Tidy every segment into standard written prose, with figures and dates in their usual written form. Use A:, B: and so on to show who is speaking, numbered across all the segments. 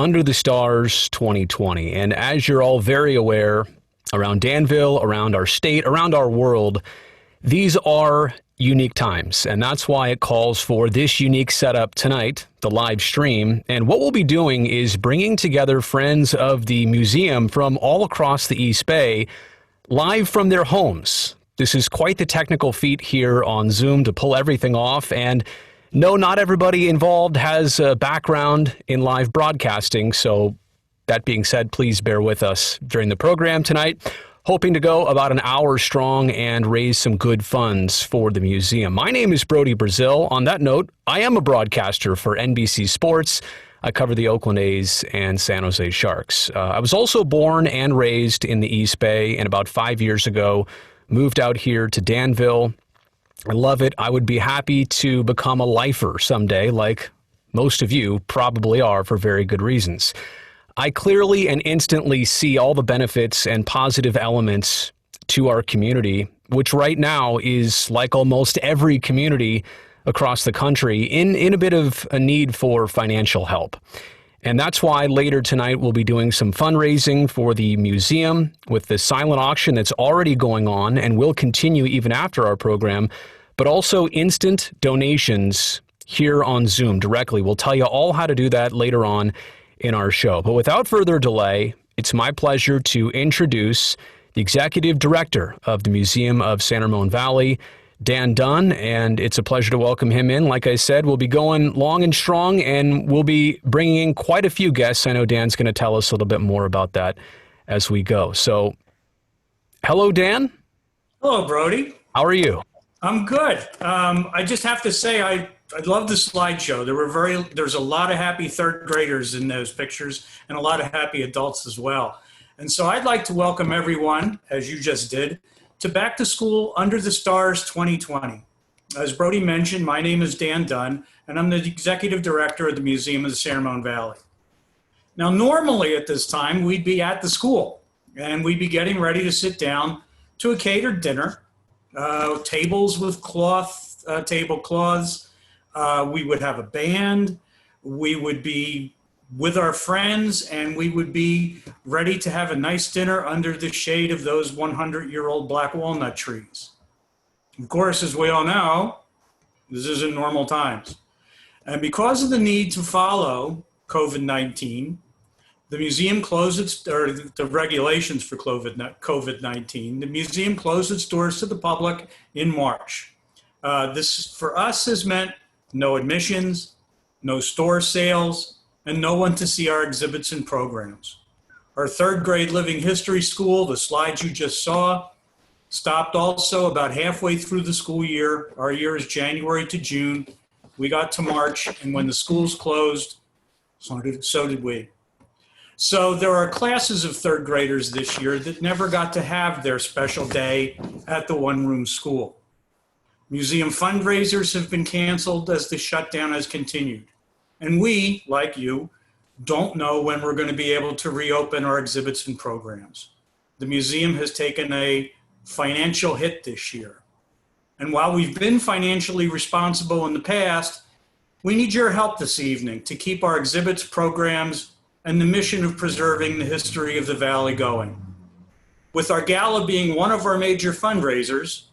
A: Under the Stars 2020. And as you're all very aware, around Danville, around our state, around our world, these are unique times. And that's why it calls for this unique setup tonight, the live stream. And what we'll be doing is bringing together friends of the museum from all across the East Bay, live from their homes. This is quite the technical feat here on Zoom to pull everything off. And no, not everybody involved has a background in live broadcasting. So that being said, please bear with us during the program tonight. Hoping to go about an hour strong and raise some good funds for the museum. My name is Brody Brazil. On that note, I am a broadcaster for NBC Sports. I cover the Oakland A's and San Jose Sharks. I was also born and raised in the East Bay, and about 5 years ago, moved out here to Danville. I love it. I would be happy to become a lifer someday, like most of you probably are for very good reasons. I clearly and instantly see all the benefits and positive elements to our community, which right now is, like almost every community across the country, in a bit of a need for financial help. And that's why later tonight we'll be doing some fundraising for the museum with the silent auction that's already going on and will continue even after our program, but also instant donations here on Zoom directly. We'll tell you all how to do that later on in our show. But without further delay, it's my pleasure to introduce the executive director of the Museum of San Ramon Valley, Dan Dunn, and it's a pleasure to welcome him in. Like I said, we'll be going long and strong, and we'll be bringing in quite a few guests. I know Dan's going to tell us a little bit more about that as we go. So, hello, Dan.
B: Hello, Brody.
A: How are you?
B: I'm good. I just have to say, I love the slideshow. There's a lot of happy third graders in those pictures, and a lot of happy adults as well. And so I'd like to welcome everyone, as you just did, to Back to School Under the Stars 2020. As Brody mentioned, my name is Dan Dunn, and I'm the Executive Director of the Museum of the San Ramon Valley. Now, normally at this time, we'd be at the school, and we'd be getting ready to sit down to a catered dinner, tables with tablecloths. We would have a band. We would be with our friends, and we would be ready to have a nice dinner under the shade of those 100-year-old black walnut trees. Of course, as we all know, this isn't normal times. And because of the need to follow COVID-19, the museum closed the regulations for COVID-19, the museum closed its doors to the public in March. This, for us, has meant no admissions, no store sales, and no one to see our exhibits and programs. Our third grade living history school, the slides you just saw, stopped also about halfway through the school year. Our year is January to June. We got to March, and when the schools closed, so did we. So there are classes of third graders this year that never got to have their special day at the One Room School. Museum fundraisers have been canceled as the shutdown has continued. And we, like you, don't know when we're going to be able to reopen our exhibits and programs. The museum has taken a financial hit this year. And while we've been financially responsible in the past, we need your help this evening to keep our exhibits, programs, and the mission of preserving the history of the Valley going. With our gala being one of our major fundraisers,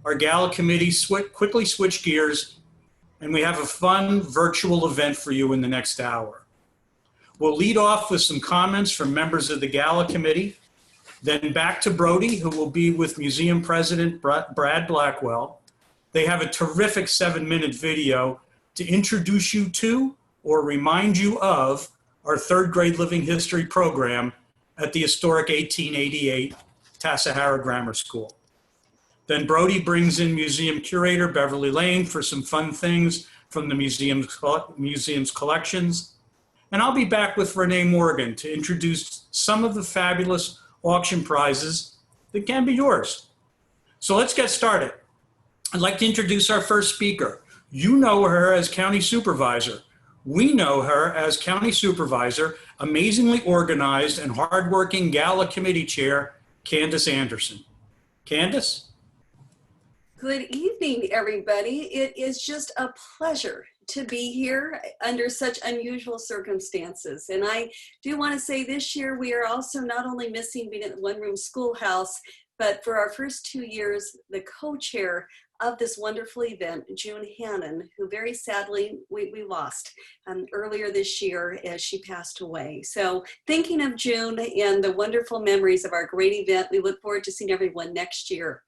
B: our gala committee quickly switched gears, and we have a fun virtual event for you in the next hour. We'll lead off with some comments from members of the gala committee, then back to Brody, who will be with Museum President Brad Blackwell. They have a terrific 7-minute video to introduce you to or remind you of our third grade living history program at the historic 1888 Tassajara Grammar School. Then Brody brings in museum curator Beverly Lane for some fun things from the museum's collections. And I'll be back with Renee Morgan to introduce some of the fabulous auction prizes that can be yours. So let's get started. I'd like to introduce our first speaker. You know her as County Supervisor. We know her as County Supervisor, amazingly organized and hardworking Gala Committee Chair, Candace Anderson. Candace?
C: Good evening, everybody. It is just a pleasure to be here under such unusual circumstances. And I do want to say this year, we are also not only missing being at the One Room Schoolhouse, but for our first 2 years, the co-chair of this wonderful event, June Hannon, who very sadly we lost earlier this year as she passed away. So thinking of June and the wonderful memories of our great event, we look forward to seeing everyone next year.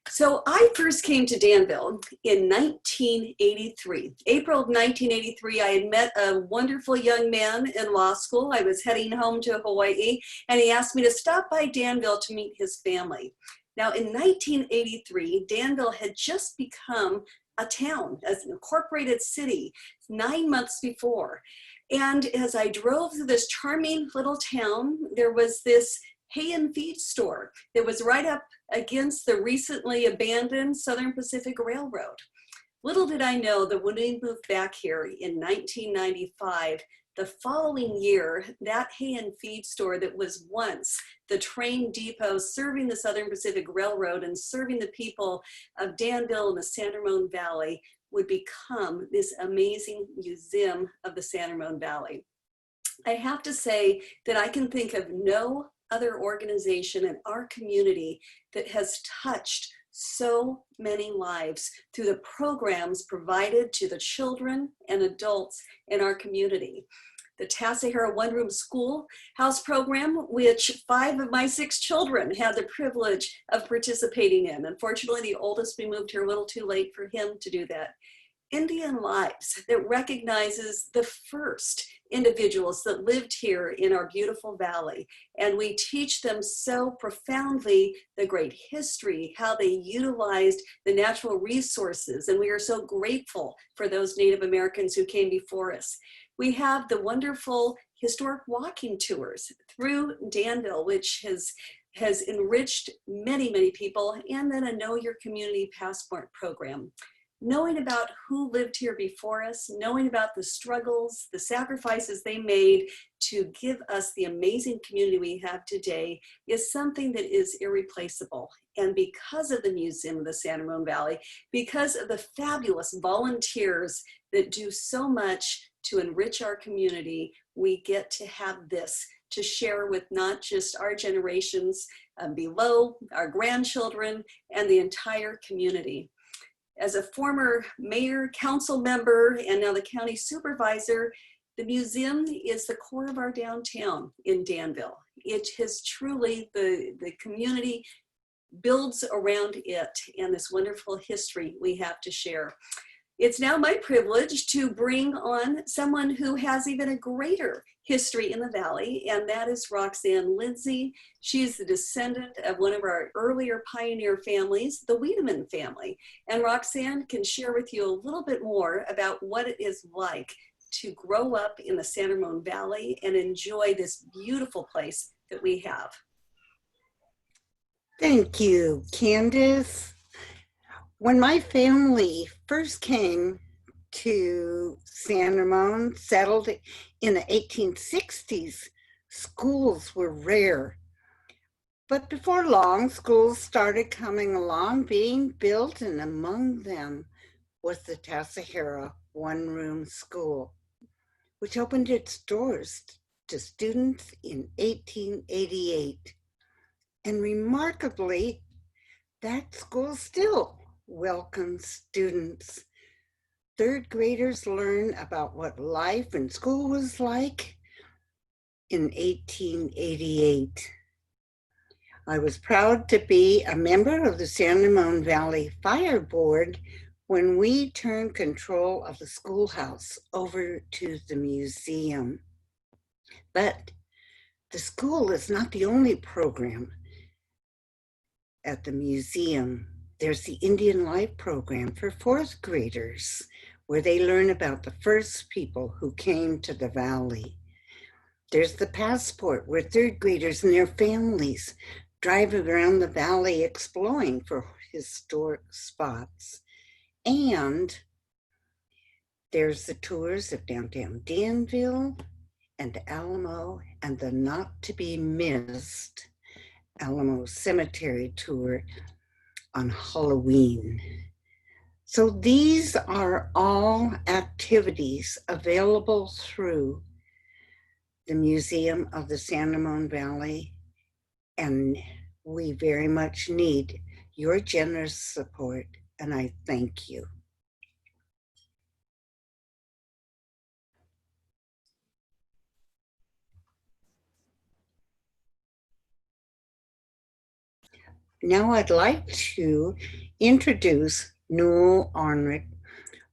C: So I first came to Danville in 1983. April of 1983, I had met a wonderful young man in law school. I was heading home to Hawaii, and he asked me to stop by Danville to meet his family. Now, in 1983, Danville had just become a town, as an incorporated city, 9 months before. And as I drove through this charming little town, there was this hay and feed store that was right up against the recently abandoned Southern Pacific Railroad. Little did I know that when we moved back here in 1995, the following year, that hay and feed store that was once the train depot serving the Southern Pacific Railroad and serving the people of Danville and the San Ramon Valley would become this amazing museum of the San Ramon Valley. I have to say that I can think of no other organization in our community that has touched so many lives through the programs provided to the children and adults in our community. The Tassajara One Room School House program, which 5 of my 6 children had the privilege of participating in. Unfortunately, the oldest, we moved here a little too late for him to do that. Indian Lives, that recognizes the first individuals that lived here in our beautiful valley. And we teach them so profoundly the great history, how they utilized the natural resources. And we are so grateful for those Native Americans who came before us. We have the wonderful historic walking tours through Danville, which has enriched many, many people, and then a Know Your Community Passport program. Knowing about who lived here before us, knowing about the struggles, the sacrifices they made to give us the amazing community we have today is something that is irreplaceable. And because of the Museum of the San Ramon Valley, because of the fabulous volunteers that do so much to enrich our community, we get to have this to share with not just our generations below, our grandchildren, and the entire community. As a former mayor, council member, and now the county supervisor, the museum is the core of our downtown in Danville. It has truly, the community builds around it and this wonderful history we have to share. It's now my privilege to bring on someone who has even a greater history in the Valley, and that is Roxanne Lindsay. She's the descendant of one of our earlier pioneer families, the Wiedemann family. And Roxanne can share with you a little bit more about what it is like to grow up in the San Ramon Valley and enjoy this beautiful place that we have.
D: Thank you, Candace. When my family first came to San Ramon, settled in the 1860s, schools were rare. But before long, schools started coming along, being built, and among them was the Tassajara One Room School, which opened its doors to students in 1888. And remarkably, that school still welcomes students. Third graders learn about what life in school was like in 1888. I was proud to be a member of the San Ramon Valley Fire Board when we turned control of the schoolhouse over to the museum. But the school is not the only program at the museum. There's the Indian Life program for 4th graders, where they learn about the first people who came to the valley. There's the Passport, where 3rd graders and their families drive around the valley exploring for historic spots. And there's the tours of downtown Danville and Alamo, and the not to be missed Alamo Cemetery tour on Halloween. So these are all activities available through the Museum of the San Ramon Valley, and we very much need your generous support, and I thank you. Now I'd like to introduce Newell Arnrick,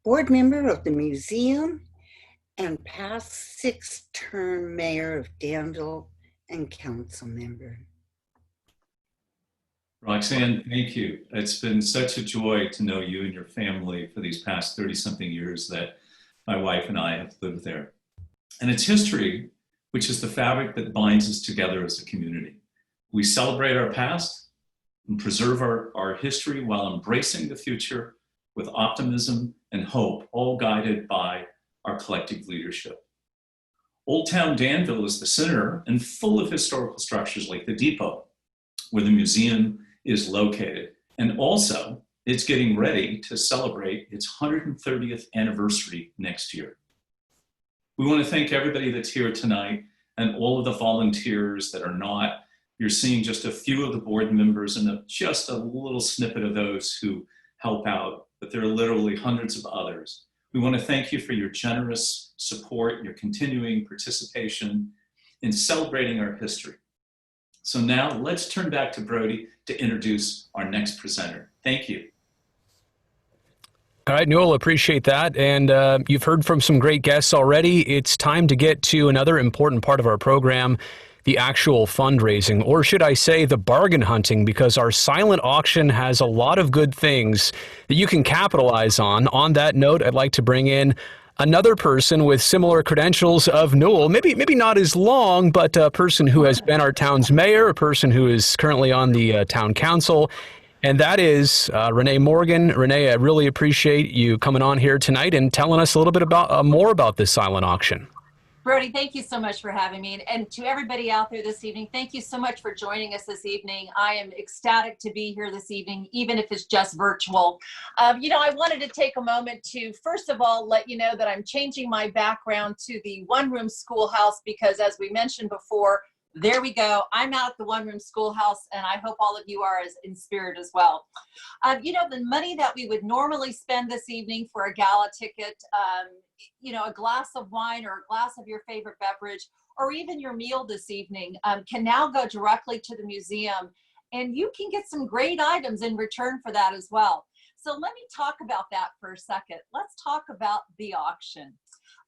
D: board member of the museum and past 6th-term mayor of Danville and council member.
E: Roxanne, thank you. It's been such a joy to know you and your family for these past 30-something years that my wife and I have lived there. And it's history, which is the fabric that binds us together as a community. We celebrate our past and preserve our history while embracing the future with optimism and hope, all guided by our collective leadership. Old Town Danville is the center and full of historical structures like the depot, where the museum is located. And also, it's getting ready to celebrate its 130th anniversary next year. We want to thank everybody that's here tonight and all of the volunteers that are not. You're seeing just a few of the board members and just a little snippet of those who help out, but there are literally hundreds of others. We want to thank you for your generous support, your continuing participation in celebrating our history. So now let's turn back to Brody to introduce our next presenter. Thank you.
A: All right, Newell, appreciate that. And you've heard from some great guests already. It's time to get to another important part of our program, the actual fundraising, or should I say the bargain hunting, because our silent auction has a lot of good things that you can capitalize on. On that note, I'd like to bring in another person with similar credentials of Newell, maybe not as long, but a person who has been our town's mayor, a person who is currently on the town council, and that is Renee Morgan. Renee, I really appreciate you coming on here tonight and telling us a little bit about more about this silent auction.
F: Brody, thank you so much for having me. And to everybody out there this evening, thank you so much for joining us this evening. I am ecstatic to be here this evening, even if it's just virtual. I wanted to take a moment to, first of all, let you know that I'm changing my background to the one-room schoolhouse because, as we mentioned before, there we go. I'm out at the one-room schoolhouse, and I hope all of you are as in spirit as well. The money that we would normally spend this evening for a gala ticket, a glass of wine or a glass of your favorite beverage, or even your meal this evening, can now go directly to the museum, and you can get some great items in return for that as well. So let me talk about that for a second. Let's talk about the auction.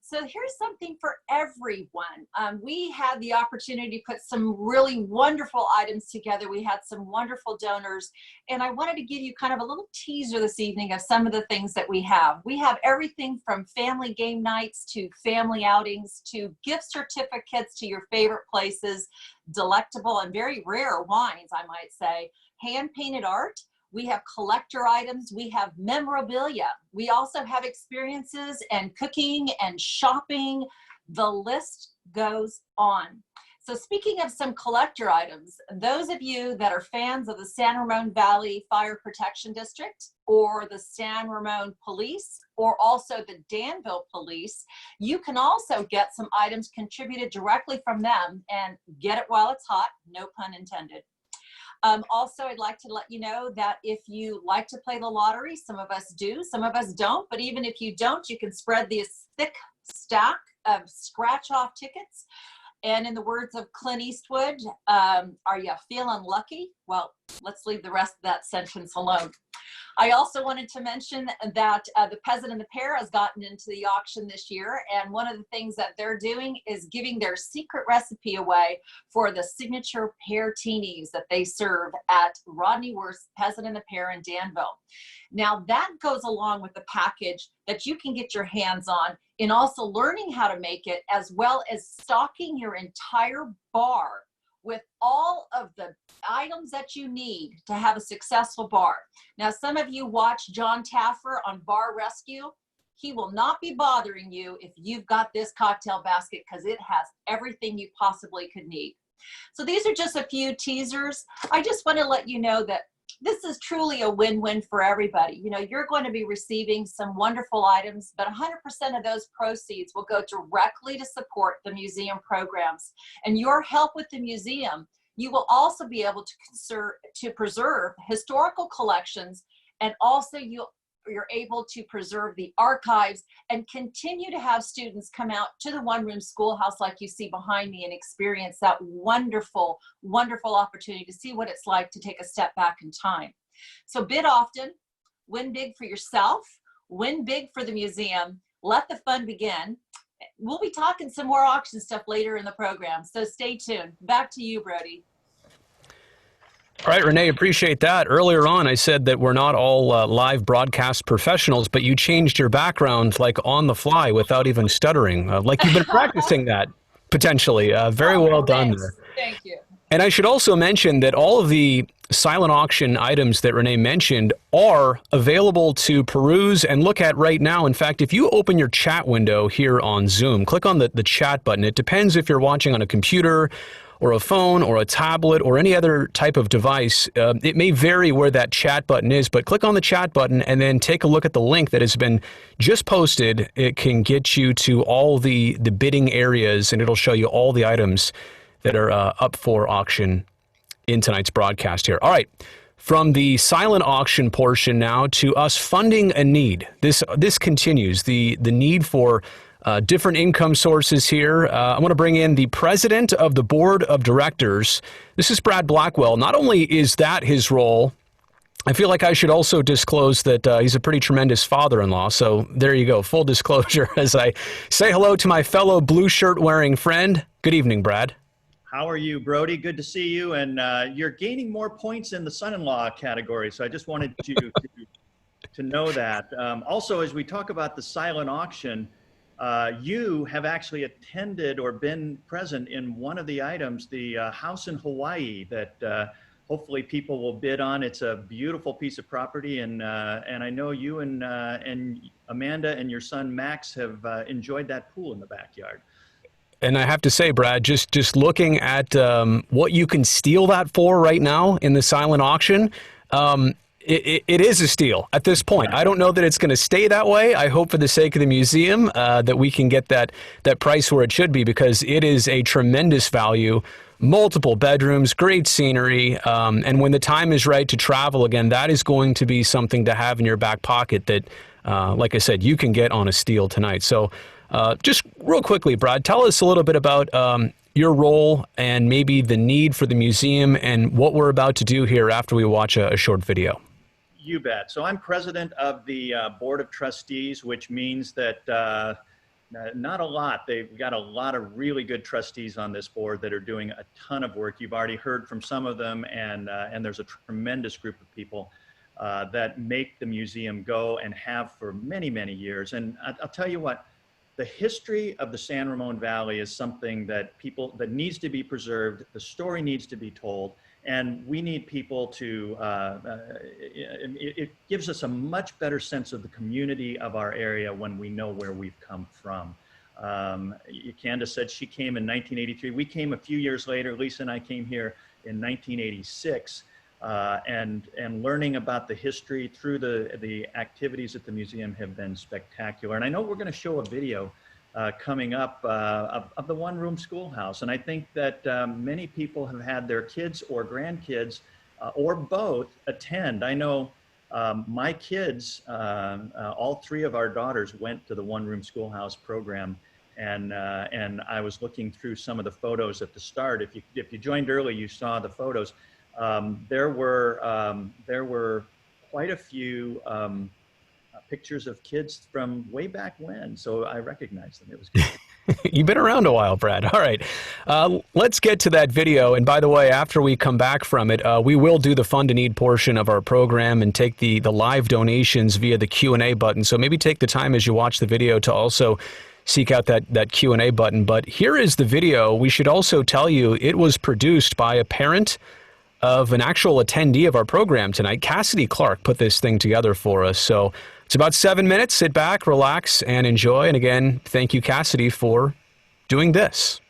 F: So here's something for everyone. We had the opportunity to put some really wonderful items together. We had some wonderful donors, and I wanted to give you kind of a little teaser this evening of some of the things that we have. We have everything from family game nights to family outings to gift certificates to your favorite places, delectable and very rare wines, I might say, hand-painted art. We have collector items, we have memorabilia. We also have experiences and cooking and shopping. The list goes on. So speaking of some collector items, those of you that are fans of the San Ramon Valley Fire Protection District or the San Ramon Police or also the Danville Police, you can also get some items contributed directly from them and get it while it's hot, no pun intended. Also, I'd like to let you know that if you like to play the lottery, some of us do, some of us don't, but even if you don't, you can spread this thick stack of scratch-off tickets. And in the words of Clint Eastwood, are you feeling lucky? Well, let's leave the rest of that sentence alone. I also wanted to mention that the Peasant and the Pear has gotten into the auction this year, and one of the things that they're doing is giving their secret recipe away for the signature pear teenies that they serve at Rodney Worth's Peasant and the Pear in Danville. Now that goes along with the package that you can get your hands on in also learning how to make it, as well as stocking your entire bar with all of the items that you need to have a successful bar. Now, some of you watch John Taffer on Bar Rescue. He will not be bothering you if you've got this cocktail basket because it has everything you possibly could need. So these are just a few teasers. I just want to let you know that this is truly a win-win for everybody. You know, you're going to be receiving some wonderful items, but 100% of those proceeds will go directly to support the museum programs. And your help with the museum, you will also be able to preserve historical collections, and also you're able to preserve the archives and continue to have students come out to the One Room Schoolhouse like you see behind me and experience that wonderful, wonderful opportunity to see what it's like to take a step back in time. So bid often, win big for yourself, win big for the museum, let the fun begin. We'll be talking some more auction stuff later in the program, so stay tuned. Back to you, Brody.
A: All right, Renee, appreciate that. Earlier on, I said that we're not all live broadcast professionals, but you changed your background like on the fly without even stuttering, like you've been practicing that potentially. Very well done there.
F: Thank you.
A: And I should also mention that all of the silent auction items that Renee mentioned are available to peruse and look at right now. In fact, if you open your chat window here on Zoom, click on the chat button. It depends if you're watching on a computer or a phone or a tablet or any other type of device. It may vary where that chat button is, but click on the chat button and then take a look at the link that has been just posted. It can get you to all the bidding areas, and it'll show you all the items that are up for auction in tonight's broadcast here. All right, from the silent auction portion now to us funding a need. This continues, the need for different income sources here. I want to bring in the president of the board of directors. This is Brad Blackwell. Not only is that his role, I feel like I should also disclose that he's a pretty tremendous father-in-law. So there you go, full disclosure as I say hello to my fellow blue shirt wearing friend. Good evening, Brad.
G: How are you, Brody? Good to see you. And you're gaining more points in the son-in-law category. So I just wanted you to know that. Also, as we talk about the silent auction, you have actually attended or been present in one of the items, the house in Hawaii that hopefully people will bid on. It's a beautiful piece of property, and I know you and Amanda and your son Max have enjoyed that pool in the backyard.
A: And I have to say, Brad, just looking at what you can steal that for right now in the silent auction, it is a steal at this point. I don't know that it's going to stay that way. I hope for the sake of the museum that we can get that price where it should be, because it is a tremendous value. Multiple bedrooms, great scenery, and when the time is right to travel again, that is going to be something to have in your back pocket that, like I said, you can get on a steal tonight. So just real quickly, Brad, tell us a little bit about your role and maybe the need for the museum and what we're about to do here after we watch a short video.
G: You bet. So I'm president of the board of trustees, which means that not a lot. They've got a lot of really good trustees on this board that are doing a ton of work. You've already heard from some of them, and there's a tremendous group of people that make the museum go and have for many, many years. And I'll tell you what, the history of the San Ramon Valley is something that needs to be preserved. The story needs to be told. And we need people to, it gives us a much better sense of the community of our area when we know where we've come from. Candace said she came in 1983. We came a few years later. Lisa and I came here in 1986. And learning about the history through the activities at the museum have been spectacular. And I know we're going to show a video coming up of the One Room Schoolhouse. And I think that many people have had their kids or grandkids or both attend. I know my kids, all three of our daughters went to the One Room Schoolhouse program. And I was looking through some of the photos at the start. If you joined early, you saw the photos. There were quite a few pictures of kids from way back when, so I recognized them. It was good.
A: You've been around a while, Brad. All right, let's get to that video. And by the way, after we come back from it, we will do the Fund to Need portion of our program and take the live donations via the Q&A button. So maybe take the time as you watch the video to also seek out that Q&A button. But here is the video. We should also tell you it was produced by a parent of an actual attendee of our program tonight. Cassidy Clark put this thing together for us. So it's about 7 minutes. Sit back, relax, and enjoy. And again, thank you, Cassidy, for doing this.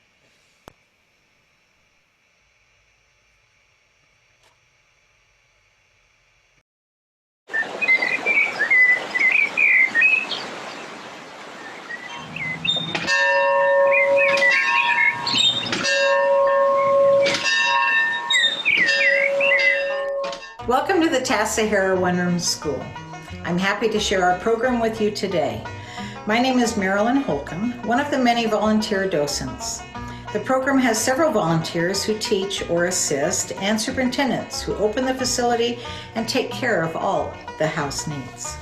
H: Welcome to the Tassajara One Room School. I'm happy to share our program with you today. My name is Marilyn Holcomb, one of the many volunteer docents. The program has several volunteers who teach or assist and superintendents who open the facility and take care of all the house needs.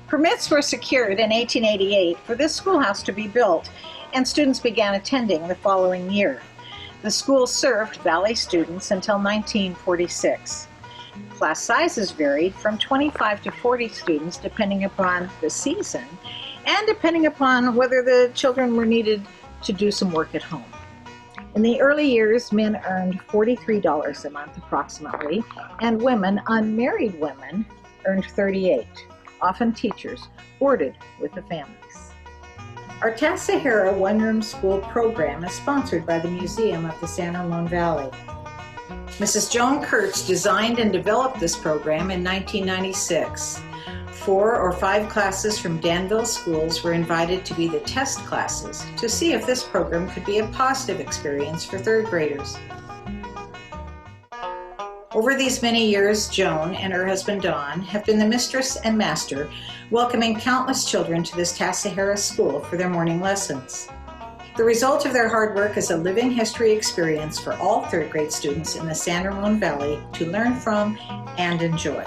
I: Permits were secured in 1888 for this schoolhouse to be built, and students began attending the following year. The school served Valley students until 1946. Class sizes varied from 25 to 40 students depending upon the season and depending upon whether the children were needed to do some work at home. In the early years, men earned $43 a month approximately, and women, unmarried women, earned $38. Often teachers boarded with the families. Our Tassajara One Room School program is sponsored by the Museum of the San Ramon Valley. Mrs. Joan Kurtz designed and developed this program in 1996. 4 or 5 classes from Danville schools were invited to be the test classes to see if this program could be a positive experience for 3rd graders. Over these many years, Joan and her husband Don have been the mistress and master, welcoming countless children to this Tassajara school for their morning lessons. The result of their hard work is a living history experience for all 3rd grade students in the San Ramon Valley to learn from and enjoy.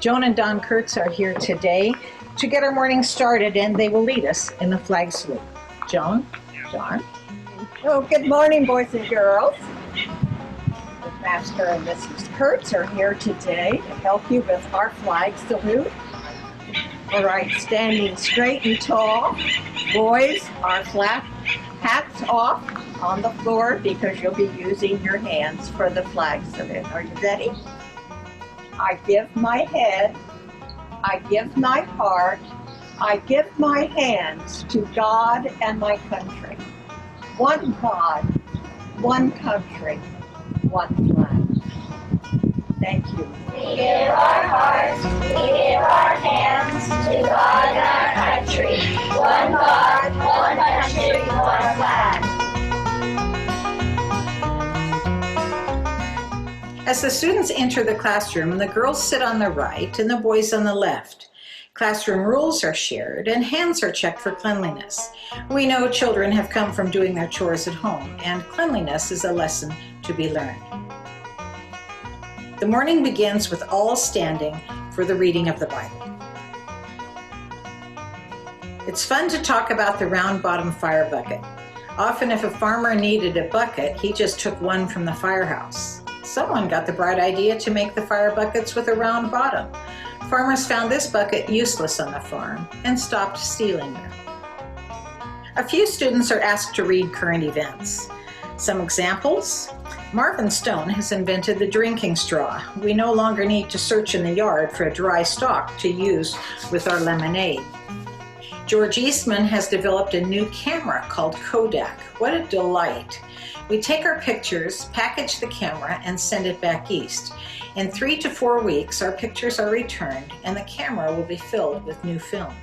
I: Joan and Don Kurtz are here today to get our morning started, and they will lead us in the flag salute. Joan, Don.
J: Well, good morning, boys and girls. Master and Mrs. Kurtz are here today to help you with our flag salute. All right, standing straight and tall. Boys, our flat hats off on the floor because you'll be using your hands for the flag salute. Are you ready? I give my head, I give my heart, I give my hands to God and my country. One God, one country, one flag. Thank you.
K: We give our hearts, we give our hands to God and our country. One God, one country, one flag.
H: As the students enter the classroom, the girls sit on the right and the boys on the left. Classroom rules are shared and hands are checked for cleanliness. We know children have come from doing their chores at home, and cleanliness is a lesson to be learned. The morning begins with all standing for the reading of the Bible. It's fun to talk about the round-bottom fire bucket. Often if a farmer needed a bucket, he just took one from the firehouse. Someone got the bright idea to make the fire buckets with a round bottom. Farmers found this bucket useless on the farm and stopped stealing them. A few students are asked to read current events. Some examples: Marvin Stone has invented the drinking straw. We no longer need to search in the yard for a dry stalk to use with our lemonade. George Eastman has developed a new camera called Kodak. What a delight. We take our pictures, package the camera, and send it back east. In 3 to 4 weeks, our pictures are returned and the camera will be filled with new film.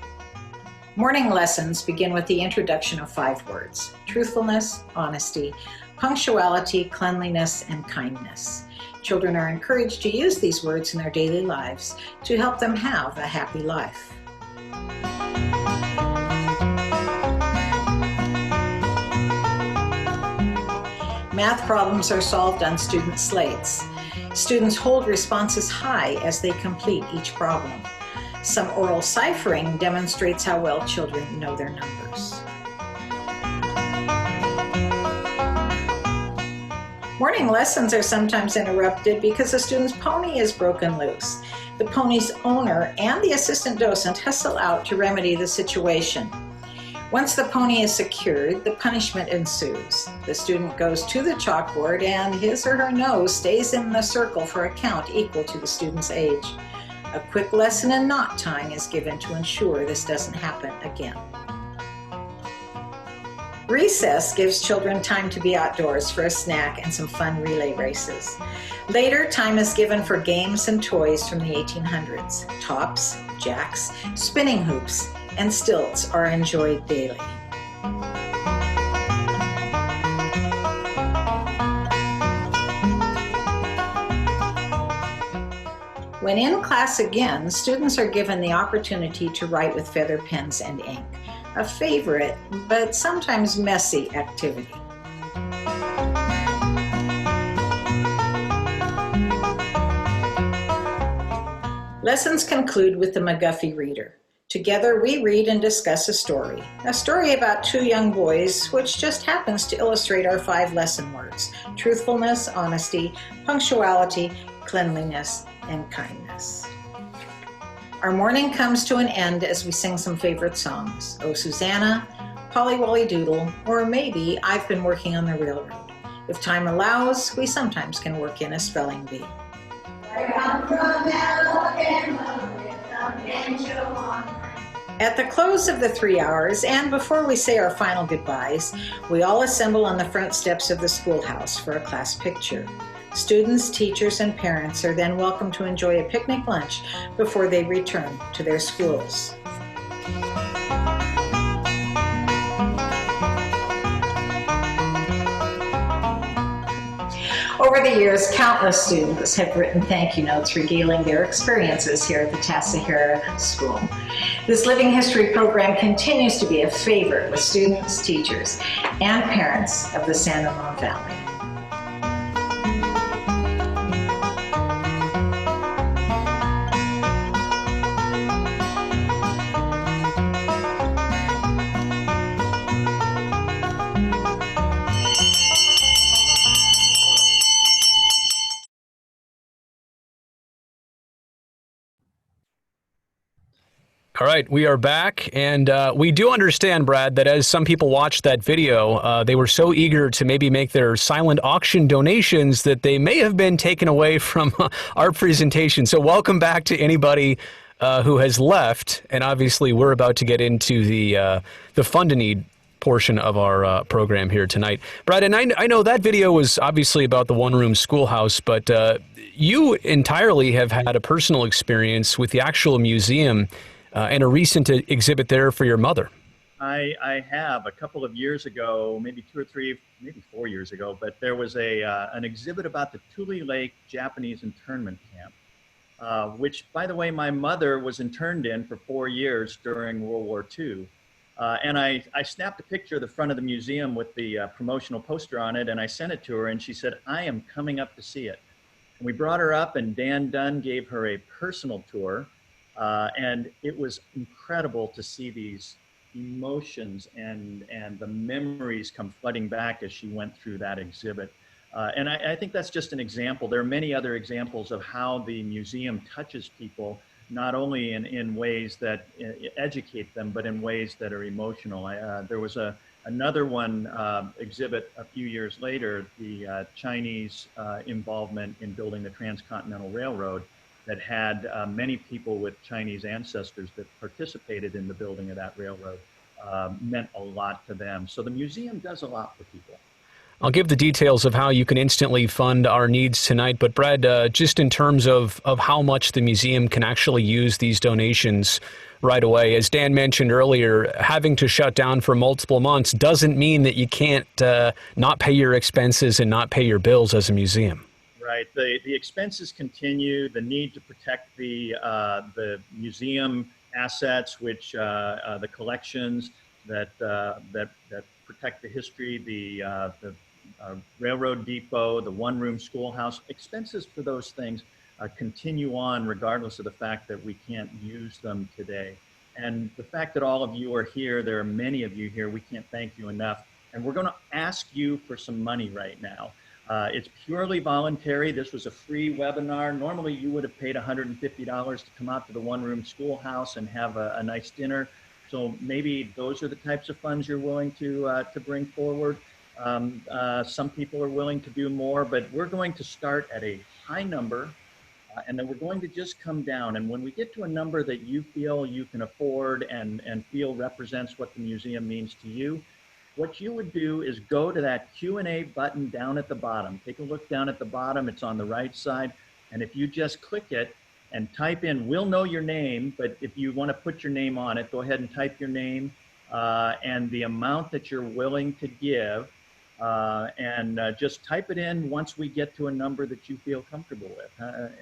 H: Morning lessons begin with the introduction of 5 words: truthfulness, honesty, punctuality, cleanliness, and kindness. Children are encouraged to use these words in their daily lives to help them have a happy life. Math problems are solved on student slates. Students hold responses high as they complete each problem. Some oral ciphering demonstrates how well children know their numbers. Morning lessons are sometimes interrupted because a student's pony is broken loose. The pony's owner and the assistant docent hustle out to remedy the situation. Once the pony is secured, the punishment ensues. The student goes to the chalkboard and his or her nose stays in the circle for a count equal to the student's age. A quick lesson in knot tying is given to ensure this doesn't happen again. Recess gives children time to be outdoors for a snack and some fun relay races. Later, time is given for games and toys from the 1800s. Tops, jacks, spinning hoops, and stilts are enjoyed daily. When in class again, students are given the opportunity to write with feather pens and ink, a favorite but sometimes messy activity. Lessons conclude with the McGuffey Reader. Together we read and discuss a story about two young boys, which just happens to illustrate our 5 lesson words: truthfulness, honesty, punctuality, cleanliness, and kindness. Our morning comes to an end as we sing some favorite songs: Oh Susanna, Polly Wolly Doodle, or maybe I've Been Working on the Railroad. If time allows, we sometimes can work in a spelling bee. I come from Alabama with a banjo on. At the close of the 3 hours, and before we say our final goodbyes, we all assemble on the front steps of the schoolhouse for a class picture. Students, teachers, and parents are then welcome to enjoy a picnic lunch before they return to their schools. Over the years, countless students have written thank you notes regaling their experiences here at the Tassajara School. This Living History program continues to be a favorite with students, teachers, and parents of the San Ramon Valley.
A: All right, we are back, and we do understand, Brad, that as some people watched that video, they were so eager to maybe make their silent auction donations that they may have been taken away from our presentation. So welcome back to anybody who has left, and obviously we're about to get into the Fund a Need portion of our program here tonight. Brad, and I know that video was obviously about the one-room schoolhouse, but you entirely have had a personal experience with the actual museum and a recent exhibit there for your mother.
G: I have. A couple of years ago, maybe 2 or 3, maybe 4 years ago, but there was an exhibit about the Tule Lake Japanese internment camp, which, by the way, my mother was interned in for 4 years during World War II. And I snapped a picture of the front of the museum with the promotional poster on it, and I sent it to her, and she said, I am coming up to see it. And we brought her up, and Dan Dunn gave her a personal tour. And it was incredible to see these emotions and the memories come flooding back as she went through that exhibit. And I think that's just an example. There are many other examples of how the museum touches people, not only in ways that educate them, but in ways that are emotional. There was another one exhibit a few years later, the Chinese involvement in building the Transcontinental Railroad, that had many people with Chinese ancestors that participated in the building of that railroad, meant a lot to them. So the museum does a lot for people.
A: I'll give the details of how you can instantly fund our needs tonight, but Brad, just in terms of how much the museum can actually use these donations right away, as Dan mentioned earlier, having to shut down for multiple months doesn't mean that you can't not pay your expenses and not pay your bills as a museum.
G: Right. The expenses continue. The need to protect the museum assets, which the collections that protect the history, the railroad depot, the one-room schoolhouse. Expenses for those things continue on regardless of the fact that we can't use them today. And the fact that all of you are here, there are many of you here, we can't thank you enough. And we're going to ask you for some money right now. It's purely voluntary. This was a free webinar. Normally you would have paid $150 to come out to the one-room schoolhouse and have a nice dinner. So maybe those are the types of funds you're willing to bring forward. Some people are willing to do more, but we're going to start at a high number, and then we're going to just come down. And when we get to a number that you feel you can afford and feel represents what the museum means to you, what you would do is go to that Q&A button down at the bottom. Take a look down at the bottom. It's on the right side. And if you just click it and type in, we'll know your name, but if you want to put your name on it, go ahead and type your name and the amount that you're willing to give. and just type it in once we get to a number that you feel comfortable with.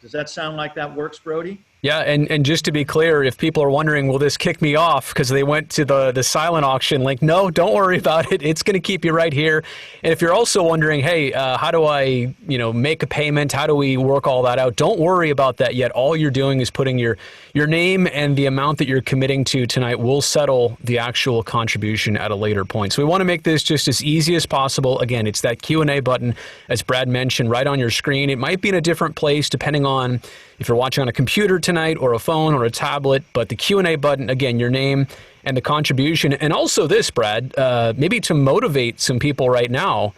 G: Does that sound like that works, Brody?
A: Yeah, and just to be clear, if people are wondering, will this kick me off because they went to the silent auction link? No, don't worry about it. It's going to keep you right here. And if you're also wondering, hey, how do I, make a payment? How do we work all that out? Don't worry about that yet. All you're doing is putting your name and the amount that you're committing to tonight. Will settle the actual contribution at a later point. So we want to make this just as easy as possible. Again, it's that Q&A button, as Brad mentioned, right on your screen. It might be in a different place depending on if you're watching on a computer tonight or a phone or a tablet, but the Q&A button, again, your name and the contribution. And also this, Brad, maybe to motivate some people right now,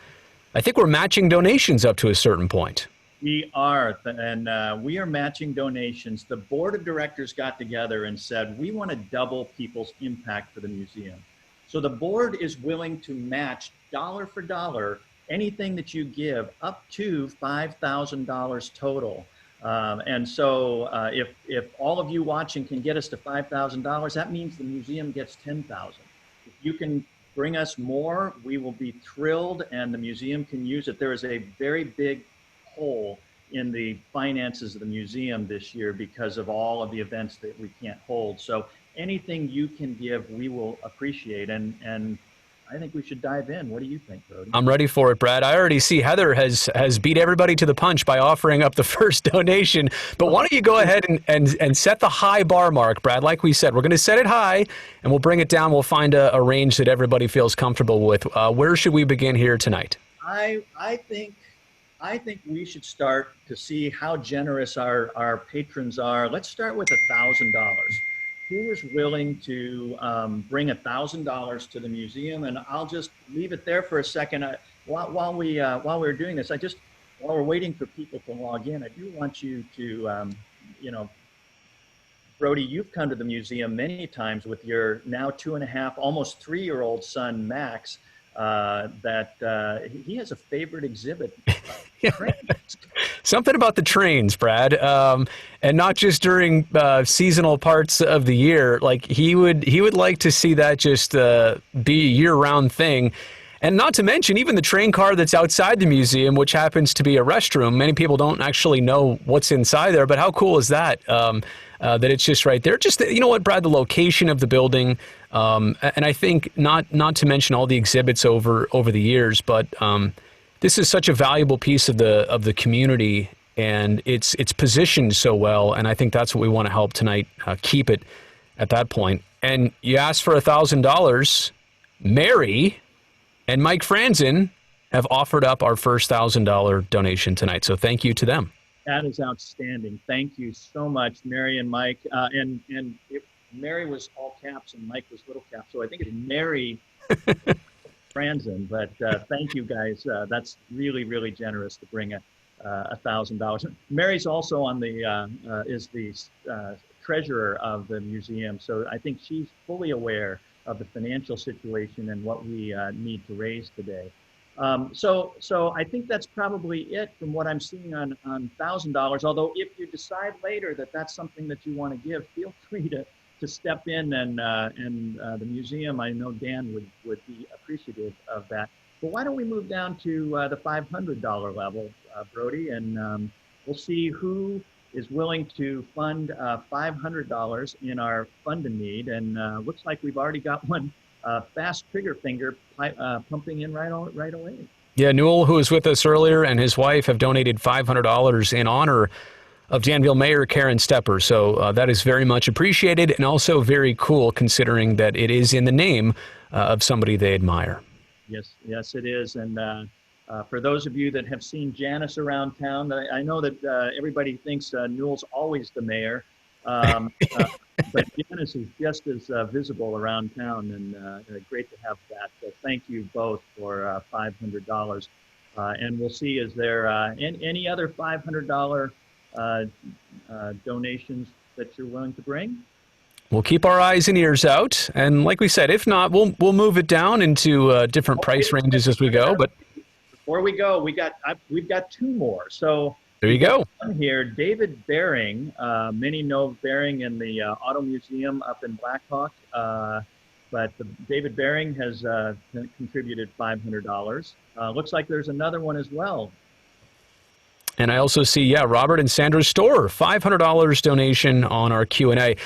A: I think we're matching donations up to a certain point.
G: We are, and we are matching donations. The board of directors got together and said, we want to double people's impact for the museum. So the board is willing to match dollar for dollar anything that you give up to $5,000 total. And so if all of you watching can get us to $5,000, that means the museum gets $10,000. If you can bring us more, we will be thrilled, and the museum can use it. There is a very big hole in the finances of the museum this year because of all of the events that we can't hold. So anything you can give, we will appreciate. And I think we should dive in. What do you think, Brody?
A: I'm ready for it, Brad. I already see Heather has beat everybody to the punch by offering up the first donation. But why don't you go ahead and set the high bar mark, Brad? Like we said, we're going to set it high, and we'll bring it down. We'll find a range that everybody feels comfortable with. Where should we begin here tonight?
G: I think we should start to see how generous our patrons are. Let's start with $1,000. Who is willing to bring $1,000 to the museum? And I'll just leave it there for a second. While we're doing this, while we're waiting for people to log in, I do want you to, Brody, you've come to the museum many times with your now 2.5, almost 3-year-old son, Max. That he has a favorite exhibit.
A: Something about the trains, Brad, and not just during seasonal parts of the year. Like he would like to see that just be a year-round thing. And not to mention even the train car that's outside the museum, which happens to be a restroom. Many people don't actually know what's inside there, but how cool is that? That it's just right there. Just, you know what, Brad, the location of the building, and I think not to mention all the exhibits over the years, but this is such a valuable piece of the community, and it's positioned so well, and I think that's what we want to help tonight, keep it at that point. And you asked for $1,000. Mary and Mike Franzen have offered up our first $1,000 donation tonight, so thank you to them.
G: That is outstanding. Thank you so much, Mary and Mike. Mary was all caps and Mike was little caps, so I think it's Mary Franzen. But thank you guys. That's really, really generous to bring $1,000. Mary's also on is the treasurer of the museum, so I think she's fully aware of the financial situation and what we need to raise today. So I think that's probably it from what I'm seeing on $1,000. Although if you decide later that that's something that you want to give, feel free to step in, and the museum, I know Dan would be appreciative of that. But why don't we move down to the $500 level, Brody, and we'll see who is willing to fund $500 in our fund a need. And looks like we've already got one fast trigger finger pumping in right away.
A: Yeah, Newell, who was with us earlier, and his wife have donated $500 in honor of Danville Mayor Karen Stepper. So that is very much appreciated, and also very cool considering that it is in the name of somebody they admire.
G: Yes, it is. And for those of you that have seen Janice around town, I know that everybody thinks Newell's always the mayor. But Janice is just as visible around town, and great to have that. So thank you both for $500. And we'll see, is there any other $500 donations that you're willing to bring?
A: We'll keep our eyes and ears out, and like we said, if not, we'll move it down into different price ranges as we go. But
G: before we go, we've got 2 more. So
A: there you go.
G: Here, David Bering. Many know Bering in the Auto Museum up in Blackhawk. but David Bering has contributed $500. Looks like there's another one as well.
A: And I also see, Robert and Sandra Storer, $500 donation on our Q&A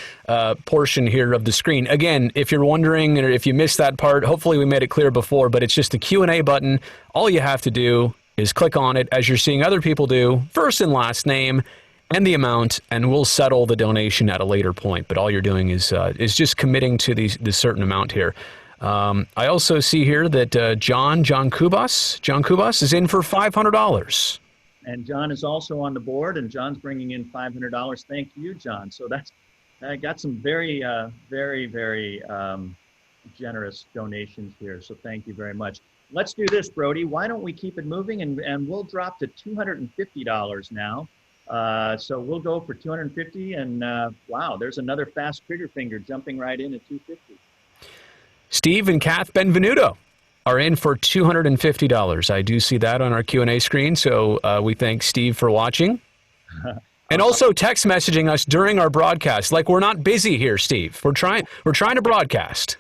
A: portion here of the screen. Again, if you're wondering or if you missed that part, hopefully we made it clear before, but it's just the Q&A button. All you have to do is click on it, as you're seeing other people do, first and last name and the amount, and we'll settle the donation at a later point. But all you're doing is just committing to the certain amount here. I also see here that John Kubas is in for $500.
G: And John is also on the board, and John's bringing in $500. Thank you, John. So I got some very generous donations here. So thank you very much. Let's do this, Brody. Why don't we keep it moving, and we'll drop to $250 now. So we'll go for $250, and wow, there's another fast trigger finger jumping right in at $250.
A: Steve and Kath Benvenuto are in for $250. I do see that on our Q&A screen, so we thank Steve for watching. And also text messaging us during our broadcast. Like, we're not busy here, Steve. We're trying to broadcast.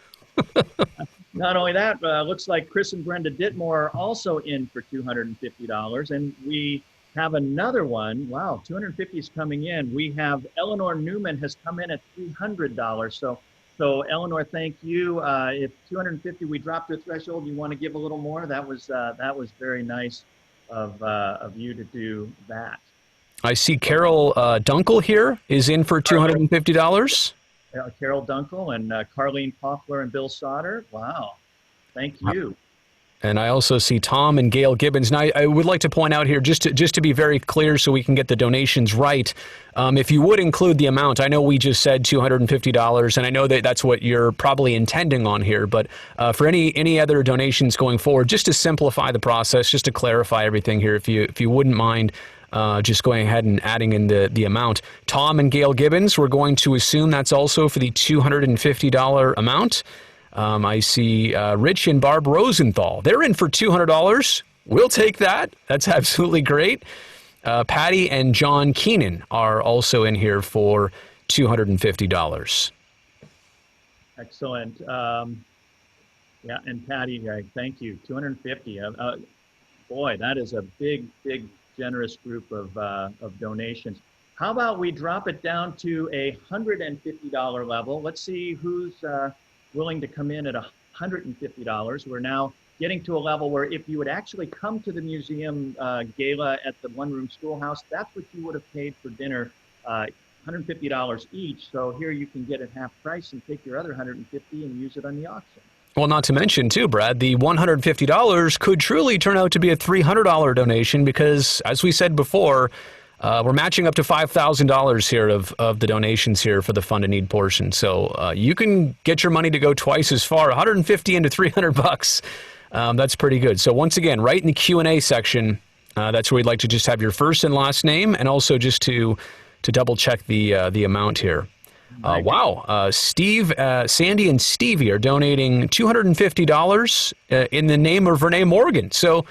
G: Not only that, looks like Chris and Brenda Ditmore are also in for $250, and we have another one. Wow, 250 is coming in. We have Eleanor Newman has come in at $300. So Eleanor, thank you. If 250 we dropped the threshold, you want to give a little more? That was very nice of you to do that.
A: I see Carol Dunkel here is in for $250.
G: Carol Dunkel and Carlene Poffler and Bill Sauter. Wow, thank you.
A: And I also see Tom and Gail Gibbons. Now, I would like to point out here, just to be very clear so we can get the donations right, if you would include the amount, I know we just said $250, and I know that's what you're probably intending on here, but for any other donations going forward, just to simplify the process, just to clarify everything here, if you wouldn't mind just going ahead and adding in the amount. Tom and Gail Gibbons, we're going to assume that's also for the $250 amount. I see Rich and Barb Rosenthal. They're in for $200. We'll take that. That's absolutely great. Patty and John Keenan are also in here for $250.
G: Excellent. Yeah, and Patty, thank you. $250. Boy, that is a big, generous group of donations. How about we drop it down to a $150 level? Let's see who's willing to come in at $150. We're now getting to a level where if you would actually come to the museum gala at the One Room Schoolhouse, that's what you would have paid for dinner, $150 each. So here you can get it half price and take your other $150 and use it on the auction. Well,
A: not to mention, too, Brad, the $150 could truly turn out to be a $300 donation because, as we said before, we're matching up to $5,000 here of the donations here for the Fund a Need portion. So you can get your money to go twice as far, $150 into $300. That's pretty good. So once again, right in the Q&A section, that's where we'd like to just have your first and last name, and also just to double check the amount here. Wow. Steve, Sandy and Stevie are donating $250 in the name of Renee Morgan. So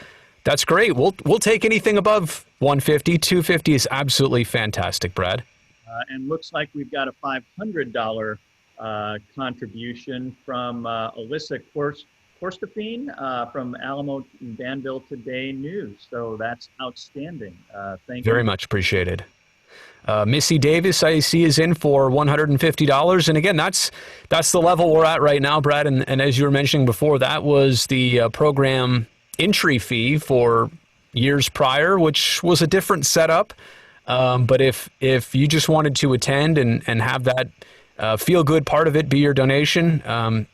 A: that's great. We'll take anything above $150. $250 is absolutely fantastic, Brad.
G: And looks like we've got a $500 contribution from Alyssa Korstefine from Alamo Danville Today News. So that's outstanding. Thank you.
A: Very much appreciated. Missy Davis, I see, is in for $150. And again, that's the level we're at right now, Brad. And as you were mentioning before, that was the program entry fee for years prior, which was a different setup. But if you just wanted to attend and have that feel-good part of it be your donation,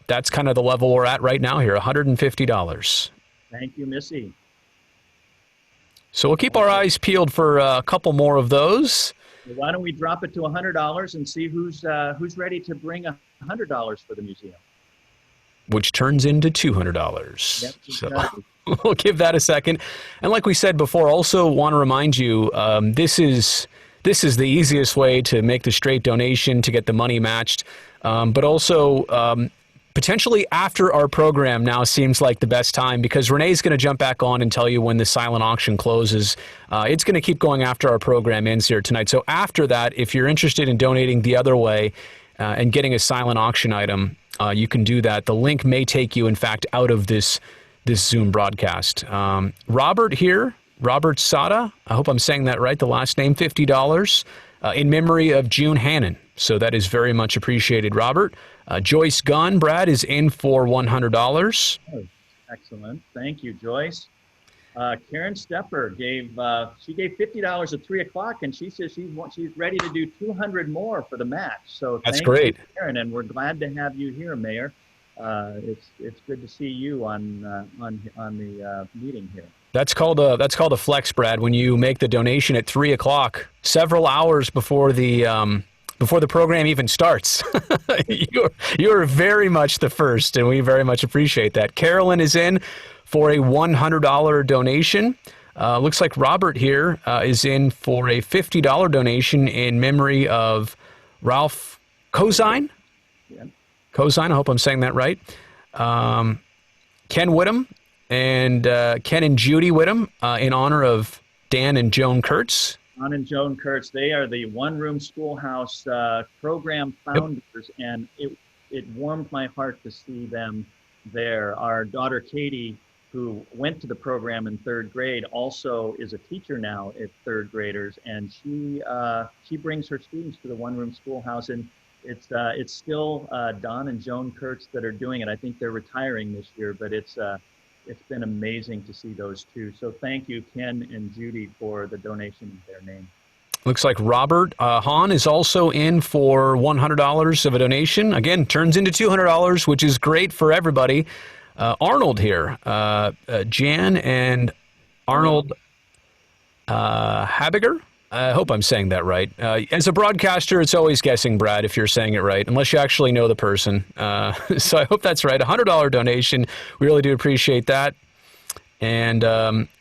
A: that's kind of the level we're at right now here, $150.
G: Thank you, Missy.
A: So we'll keep our eyes peeled for a couple more of those.
G: Why don't we drop it to $100 and see who's ready to bring $100 for the museum?
A: Which turns into $200.
G: Yep,
A: so we'll give that a second. And like we said before, also want to remind you, this is the easiest way to make the straight donation to get the money matched. But also, potentially after our program now seems like the best time because Renee's going to jump back on and tell you when the silent auction closes. It's going to keep going after our program ends here tonight. So after that, if you're interested in donating the other way, and getting a silent auction item, you can do that. The link may take you, in fact, out of this Zoom broadcast. Robert here, Robert Sada, I hope I'm saying that right, the last name, $50 in memory of June Hannon. So that is very much appreciated, Robert. Joyce Gunn, Brad, is in for $100.
G: Oh, excellent. Thank you, Joyce. Karen Stepper gave $50 at 3 o'clock, and she says she's ready to do 200 more for the match. So
A: that's
G: thank
A: great,
G: you, Karen, and we're glad to have you here, Mayor. It's good to see you on the meeting here. That's called
A: a flex, Brad. When you make the donation at 3 o'clock, several hours before the program even starts, you're very much the first, and we very much appreciate that. Carolyn is in for a $100 donation. Looks like Robert here is in for a $50 donation in memory of Ralph Cozine.
G: Yeah.
A: Cozine, I hope I'm saying that right. Ken Whittam and Ken and Judy Whittam in honor of Dan and Joan Kurtz.
G: Don and Joan Kurtz, they are the One Room Schoolhouse program founders, and it warmed my heart to see them there. Our daughter Katie, who went to the program in 3rd grade, also is a teacher now at 3rd graders, and she brings her students to the One Room Schoolhouse, and it's still Don and Joan Kurtz that are doing it. I think they're retiring this year, but it's been amazing to see those two. So thank you, Ken and Judy, for the donation in their name.
A: Looks like Robert Hahn is also in for $100 of a donation. Again, turns into $200, which is great for everybody. Arnold here, Jan and Arnold Habiger. I hope I'm saying that right. As a broadcaster, it's always guessing, Brad, if you're saying it right, unless you actually know the person. So I hope that's right. $100 donation. We really do appreciate that. And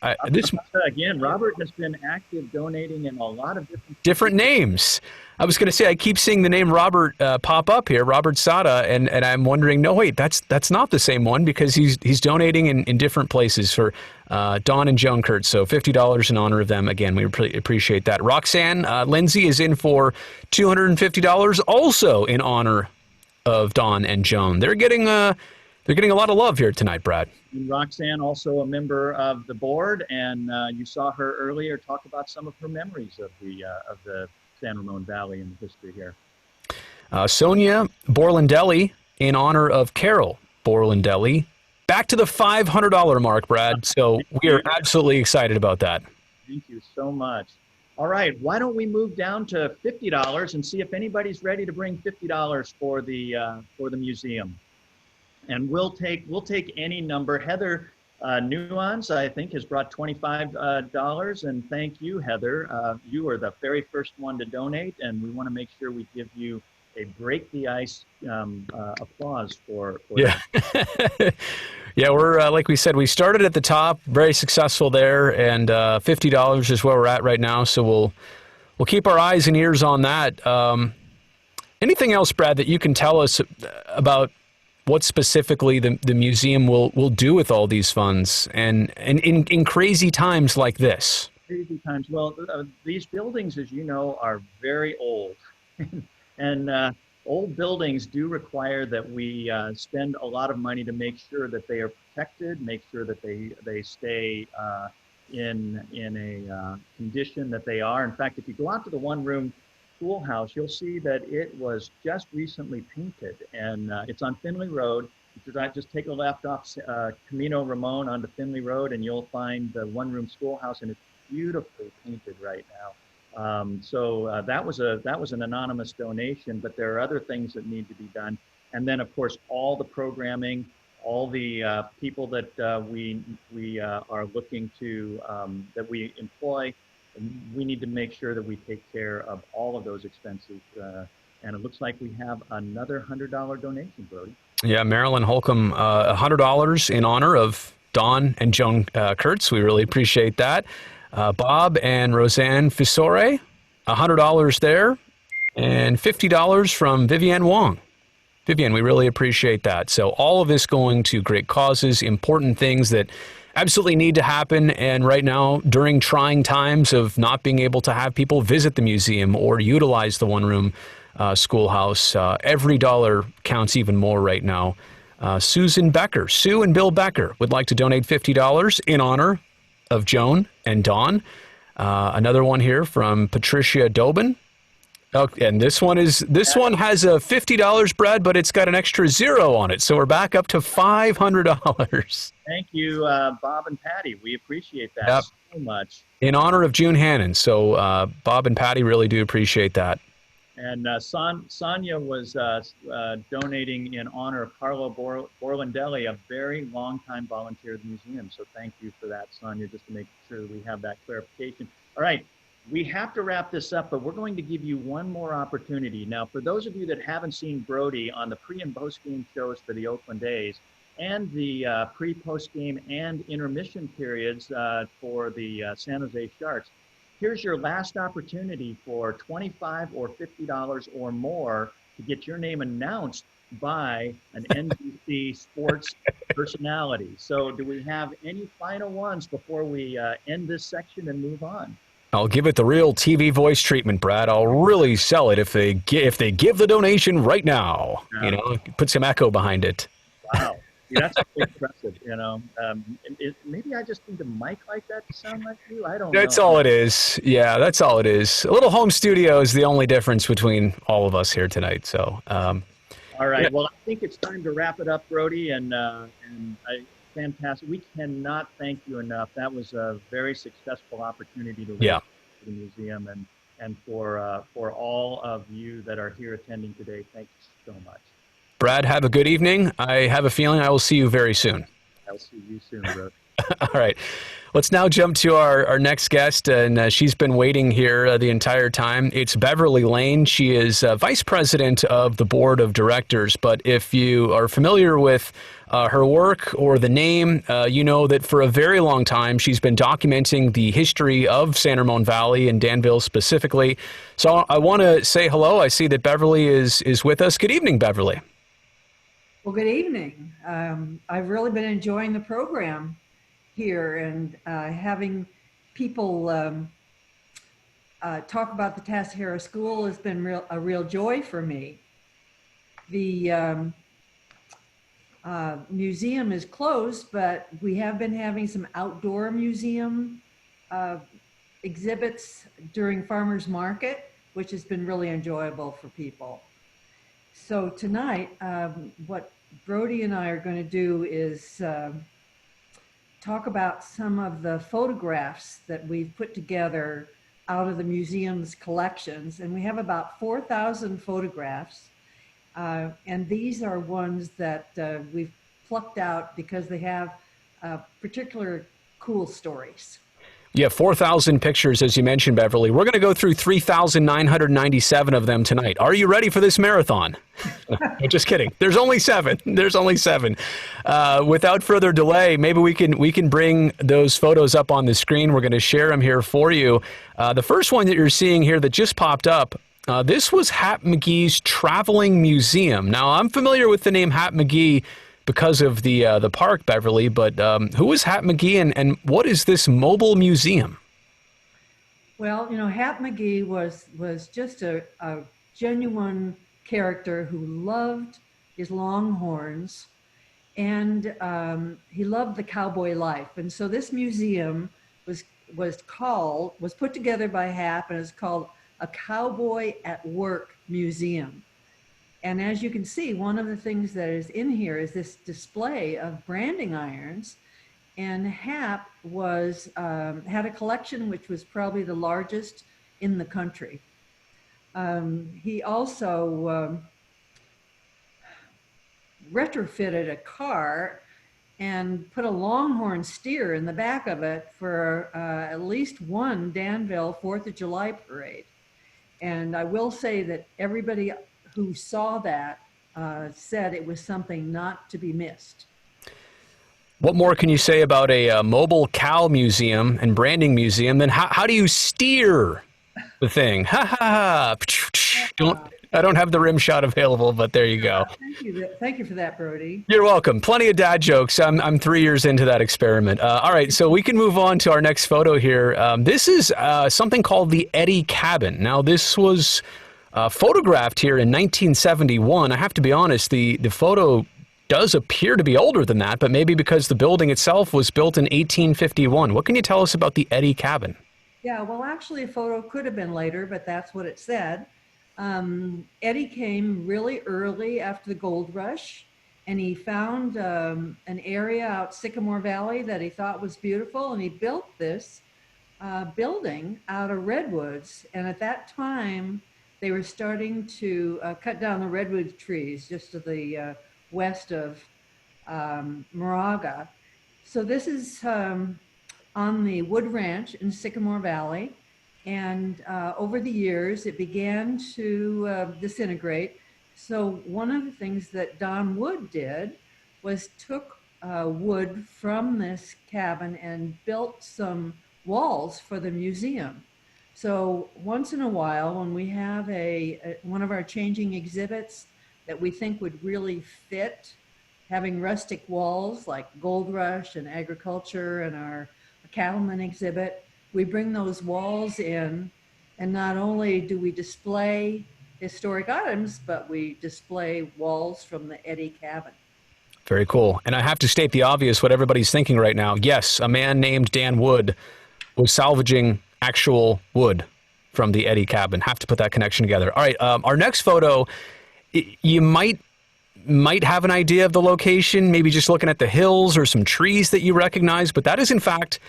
G: again, Robert has been active donating in a lot of
A: different names. I was going to say, I keep seeing the name Robert pop up here, Robert Sada, and I'm wondering, no, wait, that's not the same one, because he's donating in different places for Don and Joan Kurtz. So $50 in honor of them. Again, we appreciate that. Roxanne Lindsay is in for $250, also in honor of Don and Joan. They're getting a lot of love here tonight, Brad.
G: And Roxanne, also a member of the board, and you saw her earlier talk about some of her memories of the San Ramon Valley and the history here.
A: Sonia Borlandelli in honor of Carol Borlandelli. Back to the $500 mark, Brad. So we are absolutely excited about that.
G: Thank you so much. All right, why don't we move down to $50 and see if anybody's ready to bring $50 for the museum. And we'll take any number. Heather Nuance, I think, has brought $25, and thank you, Heather. You are the very first one to donate, and we want to make sure we give you a break the ice applause for
A: yeah. Yeah, we're like we said, we started at the top, very successful there, and $50 is where we're at right now. So we'll keep our eyes and ears on that. Anything else, Brad, that you can tell us about what specifically the museum will do with all these funds and in crazy times like this?
G: Crazy times. Well, these buildings, as you know, are very old. And old buildings do require that we spend a lot of money to make sure that they are protected, make sure that they stay in a condition that they are. In fact, if you go out to the One Room Schoolhouse, you'll see that it was just recently painted, and it's on Finley Road. Just take a left off Camino Ramon onto Finley Road, and you'll find the One Room Schoolhouse, and it's beautifully painted right now. So that was an anonymous donation, but there are other things that need to be done. And then, of course, all the programming, all the people that we are looking to, that we employ, we need to make sure that we take care of all of those expenses. And it looks like we have another $100 donation, Brody.
A: Yeah, Marilyn Holcomb, $100 in honor of Don and Joan Kurtz. We really appreciate that. Bob and Roseanne Fisore, $100 there. And $50 from Vivienne Wong. Vivienne, we really appreciate that. So all of this going to great causes, important things that absolutely need to happen. And right now, during trying times of not being able to have people visit the museum or utilize the One Room schoolhouse. Every dollar counts even more right now. Susan Becker, Sue and Bill Becker would like to donate $50 in honor of Joan and Dawn. Another one here from Patricia Dobin. Oh, and this one has a $50, Brad, but it's got an extra zero on it, so we're back up to $500.
G: Thank you, Bob and Patty. We appreciate that so much.
A: In honor of June Hannon, so Bob and Patty really do appreciate that.
G: And Sonia was donating in honor of Carlo Borlandelli, a very long-time volunteer at the museum. So thank you for that, Sonia, just to make sure that we have that clarification. All right, we have to wrap this up, but we're going to give you one more opportunity. Now, for those of you that haven't seen Brody on the pre- and post-game shows for the Oakland A's and the pre-, post-game, and intermission periods for the San Jose Sharks, here's your last opportunity for $25 or $50 or more to get your name announced by an NBC sports personality. So do we have any final ones before we end this section and move on?
A: I'll give it the real TV voice treatment, Brad. I'll really sell it if they give the donation right now. You know, put some echo behind it.
G: Wow. Yeah, that's impressive, you know. Maybe I just need a mic like that to sound like you. I don't know.
A: That's all it is. Yeah, that's all it is. A little home studio is the only difference between all of us here tonight. So,
G: all right. Well, I think it's time to wrap it up, Brody. Fantastic. We cannot thank you enough. That was a very successful opportunity to raise the museum, and for all of you that are here attending today. Thank you so much.
A: Brad, have a good evening. I have a feeling I will see you very soon.
G: I'll see you soon, bro.
A: All right. Let's now jump to our next guest, and she's been waiting here the entire time. It's Beverly Lane. She is vice president of the board of directors, but if you are familiar with her work or the name, you know that for a very long time she's been documenting the history of San Ramon Valley and Danville specifically. So I want to say hello. I see that Beverly is with us. Good evening, Beverly.
L: Well, good evening. I've really been enjoying the program here, and having people talk about the Tassajara School has been a real joy for me. The museum is closed, but we have been having some outdoor museum exhibits during Farmers Market, which has been really enjoyable for people. So tonight, what Brody and I are going to do is talk about some of the photographs that we've put together out of the museum's collections. And we have about 4,000 photographs. And these are ones that we've plucked out because they have particular cool stories.
A: Yeah, 4,000 pictures, as you mentioned, Beverly. We're going to go through 3,997 of them tonight. Are you ready for this marathon? Just kidding. There's only 7. There's only 7. Without further delay, maybe we can bring those photos up on the screen. We're going to share them here for you. The first one that you're seeing here that just popped up, this was Hap McGee's Traveling Museum. Now, I'm familiar with the name Hap McGee because of the park, Beverly, but who is Hap McGee, and what is this mobile museum?
L: Well, you know, Hap McGee was just a genuine character who loved his longhorns, and he loved the cowboy life. And so this museum was put together by Hap, and it's called a Cowboy at Work Museum. And as you can see, one of the things that is in here is this display of branding irons. And Hap had a collection which was probably the largest in the country. He also retrofitted a car and put a longhorn steer in the back of it for at least one Danville 4th of July parade. And I will say that everybody who saw that said it was something not to be missed.
A: What more can you say about a mobile cow museum and branding museum? Then how do you steer the thing? I don't have the rim shot available, but there you go.
L: Thank you for that, Brody.
A: You're welcome. Plenty of dad jokes. I'm 3 years into that experiment. All right, so we can move on to our next photo here. This is something called the Eddy Cabin. Now, this was photographed here in 1971. I have to be honest, the photo does appear to be older than that, but maybe because the building itself was built in 1851. What can you tell us about the Eddy cabin?
L: Yeah, well, actually, a photo could have been later, but that's what it said. Eddy came really early after the gold rush, and he found an area out Sycamore Valley that he thought was beautiful, and he built this building out of redwoods. And at that time, they were starting to cut down the redwood trees just to the west of Moraga. So this is on the Wood Ranch in Sycamore Valley. And over the years, it began to disintegrate. So one of the things that Don Wood did was took wood from this cabin and built some walls for the museum. So once in a while, when we have one of our changing exhibits that we think would really fit, having rustic walls like Gold Rush and agriculture and our cattleman exhibit, we bring those walls in, and not only do we display historic items, but we display walls from the Eddy cabin.
A: Very cool. And I have to state the obvious, what everybody's thinking right now. Yes, a man named Dan Wood was salvaging actual wood from the Eddy cabin. Have to put that connection together. All right, our next photo, you might have an idea of the location, maybe just looking at the hills or some trees that you recognize, but that is in fact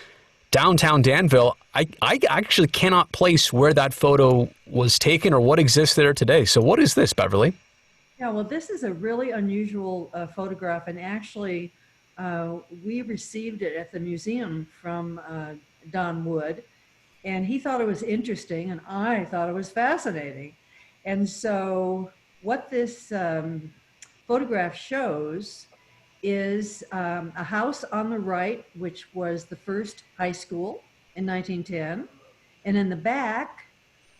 A: downtown Danville. I actually cannot place where that photo was taken or what exists there today. So what is this, Beverly?
L: Yeah, well, this is a really unusual photograph, and actually we received it at the museum from Don Wood, and he thought it was interesting, and I thought it was fascinating. And so what this photograph shows is a house on the right, which was the first high school in 1910. And in the back,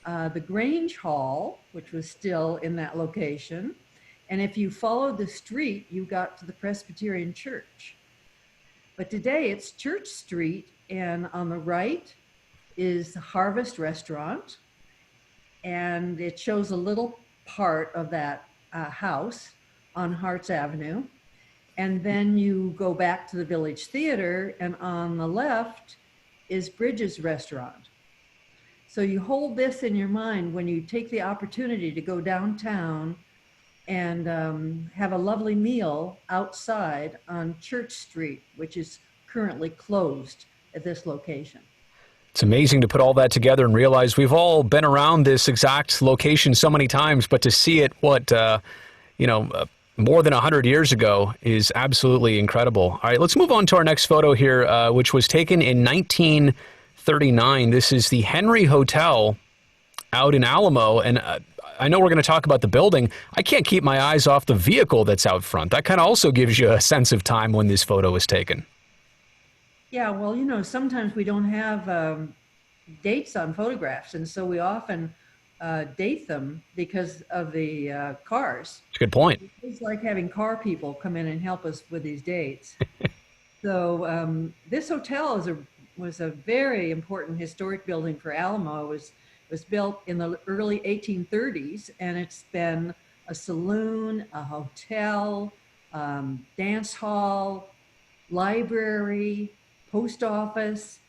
L: the Grange Hall, which was still in that location. And if you followed the street, you got to the Presbyterian Church. But today it's Church Street, and on the right is the Harvest Restaurant. And it shows a little part of that house on Harts Avenue. And then you go back to the Village Theater, and on the left is Bridges Restaurant. So you hold this in your mind when you take the opportunity to go downtown and have a lovely meal outside on Church Street, which is currently closed at this location.
A: It's amazing to put all that together and realize we've all been around this exact location so many times, but to see it, more than 100 years ago is absolutely incredible. All right, let's move on to our next photo here, which was taken in 1939. This is the Henry Hotel out in Alamo, and I know we're going to talk about the building. I can't keep my eyes off the vehicle that's out front. That kind of also gives you a sense of time when this photo was taken.
L: Yeah, well, sometimes we don't have dates on photographs, and so we often date them because of the cars.
A: That's a good point.
L: It's like having car people come in and help us with these dates. So this hotel was a very important historic building for Alamo. It was built in the early 1830s, and it's been a saloon, a hotel, dance hall, library, post office.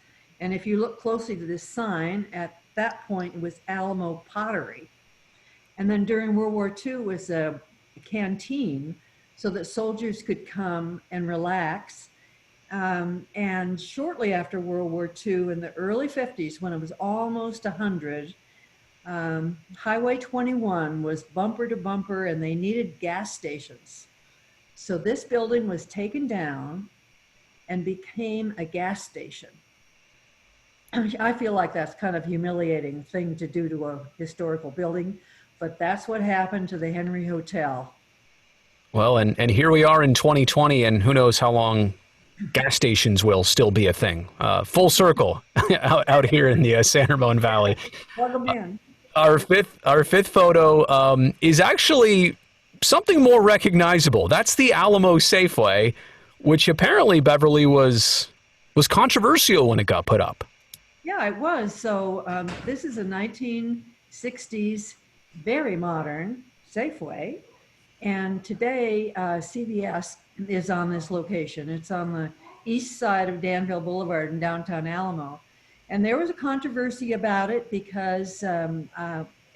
L: And if you look closely to this sign, at that point it was Alamo Pottery. And then during World War II it was a canteen so that soldiers could come and relax. And shortly after World War II, in the early 50s, when it was almost 100, Highway 21 was bumper to bumper, and they needed gas stations. So this building was taken down and became a gas station. I feel like that's kind of humiliating thing to do to a historical building, but that's what happened to the Henry Hotel.
A: Well, and here we are in 2020, and who knows how long gas stations will still be a thing. Full circle out here in the San Ramon Valley.
L: Welcome in.
A: Our fifth photo is actually something more recognizable. That's the Alamo Safeway, which apparently, Beverly, was controversial when it got put up.
L: Yeah, it was. So this is a 1960s very modern Safeway. And today, CVS is on this location. It's on the east side of Danville Boulevard in downtown Alamo. And there was a controversy about it because the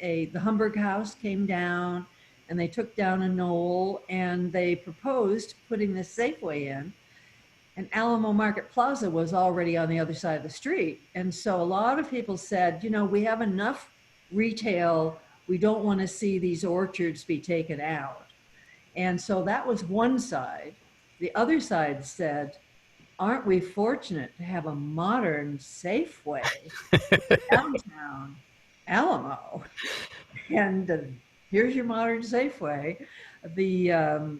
L: Humberg House came down and they took down a knoll and they proposed putting this Safeway in. And Alamo Market Plaza was already on the other side of the street. And so a lot of people said, you know, we have enough retail. We don't want to see these orchards be taken out. And so that was one side. The other side said, aren't we fortunate to have a modern Safeway downtown Alamo? And here's your modern Safeway. The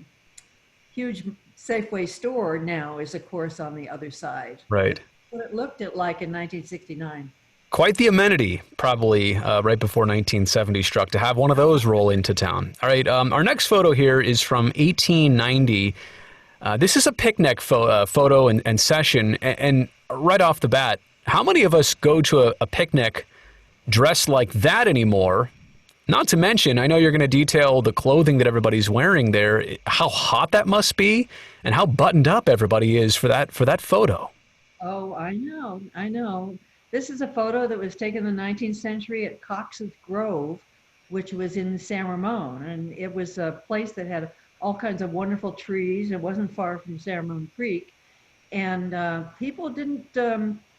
L: huge Safeway store now is, of course, on the other side.
A: Right.
L: What it looked at like in 1969.
A: Quite the amenity, probably right before 1970 struck, to have one of those roll into town. All right, our next photo here is from 1890. This is a picnic photo and session. And right off the bat, how many of us go to a picnic dressed like that anymore? Not to mention, I know you're going to detail the clothing that everybody's wearing there, how hot that must be, and how buttoned up everybody is for that photo.
L: Oh, I know. This is a photo that was taken in the 19th century at Cox's Grove, which was in San Ramon. And it was a place that had all kinds of wonderful trees. It wasn't far from San Ramon Creek. And people didn't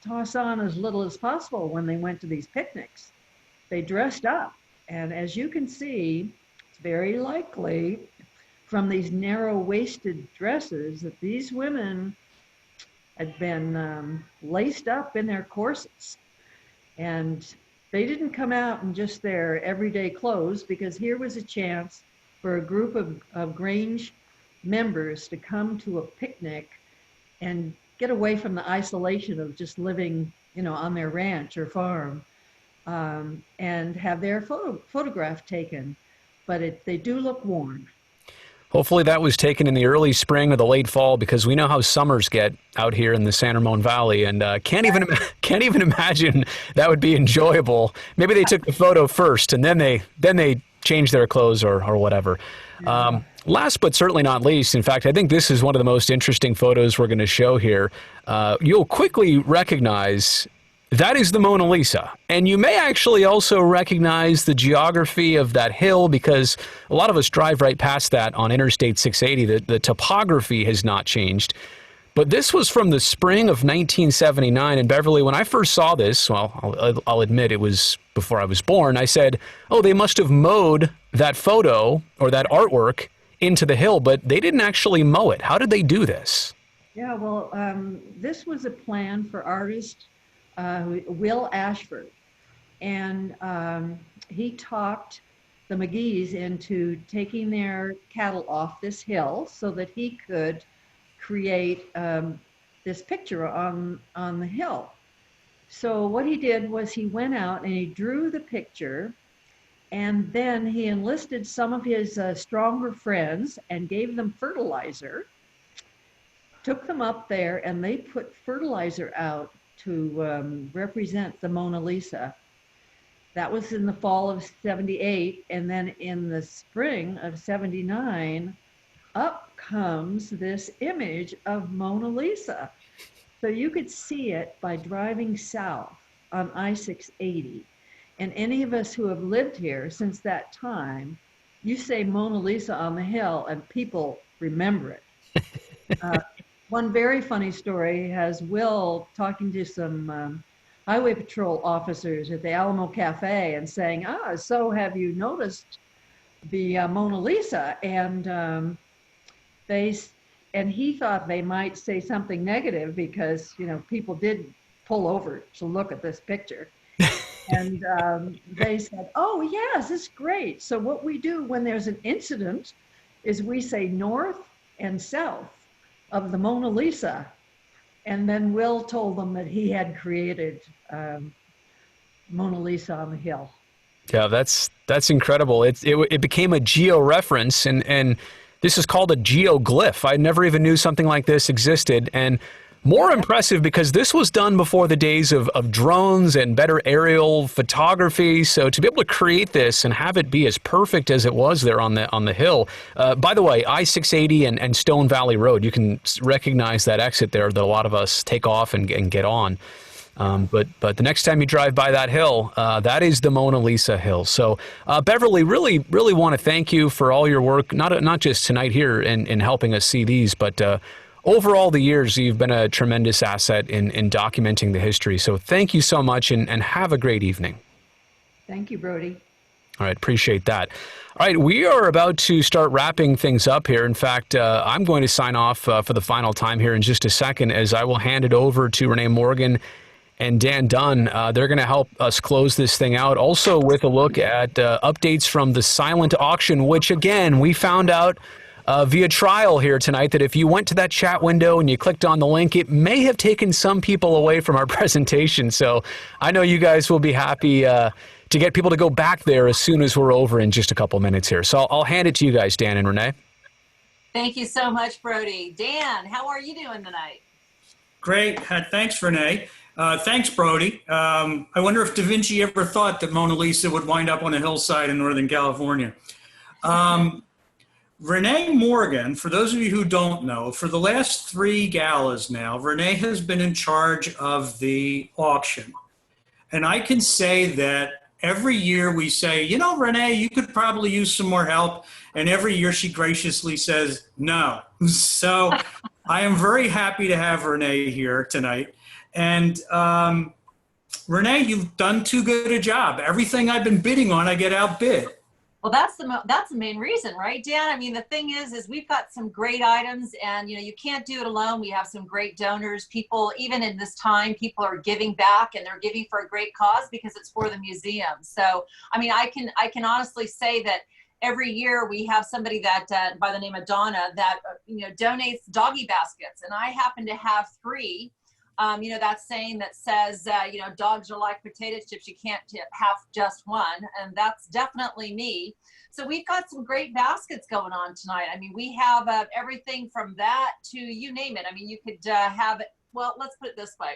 L: toss on as little as possible when they went to these picnics. They dressed up. And as you can see, it's very likely from these narrow-waisted dresses that these women had been laced up in their corsets. And they didn't come out in just their everyday clothes, because here was a chance for a group of Grange members to come to a picnic and get away from the isolation of just living, you know, on their ranch or farm, and have their photograph taken. But they do look warm.
A: Hopefully that was taken in the early spring or the late fall, because we know how summers get out here in the San Ramon Valley, and can't even imagine that would be enjoyable. Maybe they took the photo first and then they changed their clothes or whatever. Last but certainly not least, in fact, I think this is one of the most interesting photos we're going to show here. You'll quickly recognize that is the Mona Lisa. And you may actually also recognize the geography of that hill, because a lot of us drive right past that on Interstate 680. The topography has not changed. But this was from the spring of 1979. And Beverly, when I first saw this, well, I'll admit it was before I was born, I said, oh, they must have mowed that photo or that artwork into the hill, but they didn't actually mow it. How did they do this?
L: Yeah, well, this was a plan for artist Will Ashford, and he talked the McGees into taking their cattle off this hill so that he could create this picture on the hill. So what he did was he went out and he drew the picture, and then he enlisted some of his stronger friends and gave them fertilizer, took them up there, and they put fertilizer out to represent the Mona Lisa. That was in the fall of 78, and then in the spring of 79, up comes this image of Mona Lisa. So you could see it by driving south on I-680. And any of us who have lived here since that time, you say Mona Lisa on the hill and people remember it. One very funny story has Will talking to some highway patrol officers at the Alamo Cafe and saying, so have you noticed the Mona Lisa? And he thought they might say something negative because, you know, people did pull over to look at this picture. And they said, oh, yes, it's great. So what we do when there's an incident is we say north and south of the Mona Lisa. And then Will told them that he had created Mona Lisa on the hill.
A: Yeah, that's incredible. It became a geo-reference, and this is called a geoglyph. I never even knew something like this existed. And More impressive because this was done before the days of drones and better aerial photography. So to be able to create this and have it be as perfect as it was there on the hill. By the way, I-680 and Stone Valley Road, you can recognize that exit there that a lot of us take off and get on. But the next time you drive by that hill, that is the Mona Lisa Hill. So Beverly, really want to thank you for all your work, not just tonight here in helping us see these, but over all the years, you've been a tremendous asset in documenting the history. So thank you so much, and have a great evening.
L: Thank you, Brody.
A: All right, appreciate that. All right, we are about to start wrapping things up here. In fact, I'm going to sign off for the final time here in just a second, as I will hand it over to Renee Morgan and Dan Dunn. They're going to help us close this thing out, also with a look at updates from the silent auction, which, again, we found out via trial here tonight that if you went to that chat window and you clicked on the link, it may have taken some people away from our presentation. So I know you guys will be happy to get people to go back there as soon as we're over in just a couple minutes here. So I'll hand it to you guys, Dan and Renee.
F: Thank you so much, Brody. Dan, how are you doing tonight?
B: Great. Thanks, Renee. Thanks, Brody. I wonder if Da Vinci ever thought that Mona Lisa would wind up on a hillside in Northern California. Renee Morgan, for those of you who don't know, for the last 3 galas now, Renee has been in charge of the auction. And I can say that every year we say, you know, Renee, you could probably use some more help. And every year she graciously says no. So I am very happy to have Renee here tonight. And Renee, you've done too good a job. Everything I've been bidding on, I get outbid.
F: Well, that's the main reason, right, Dan? I mean, the thing is we've got some great items, and you can't do it alone. We have some great donors. People, even in this time, people are giving back, and they're giving for a great cause because it's for the museum. So, I mean, I can honestly say that every year we have somebody that by the name of Donna that donates doggy baskets, and I happen to have 3. That saying that says, dogs are like potato chips. You can't have just one. And that's definitely me. So we've got some great baskets going on tonight. I mean, we have everything from that to you name it. I mean, you could have, well, let's put it this way.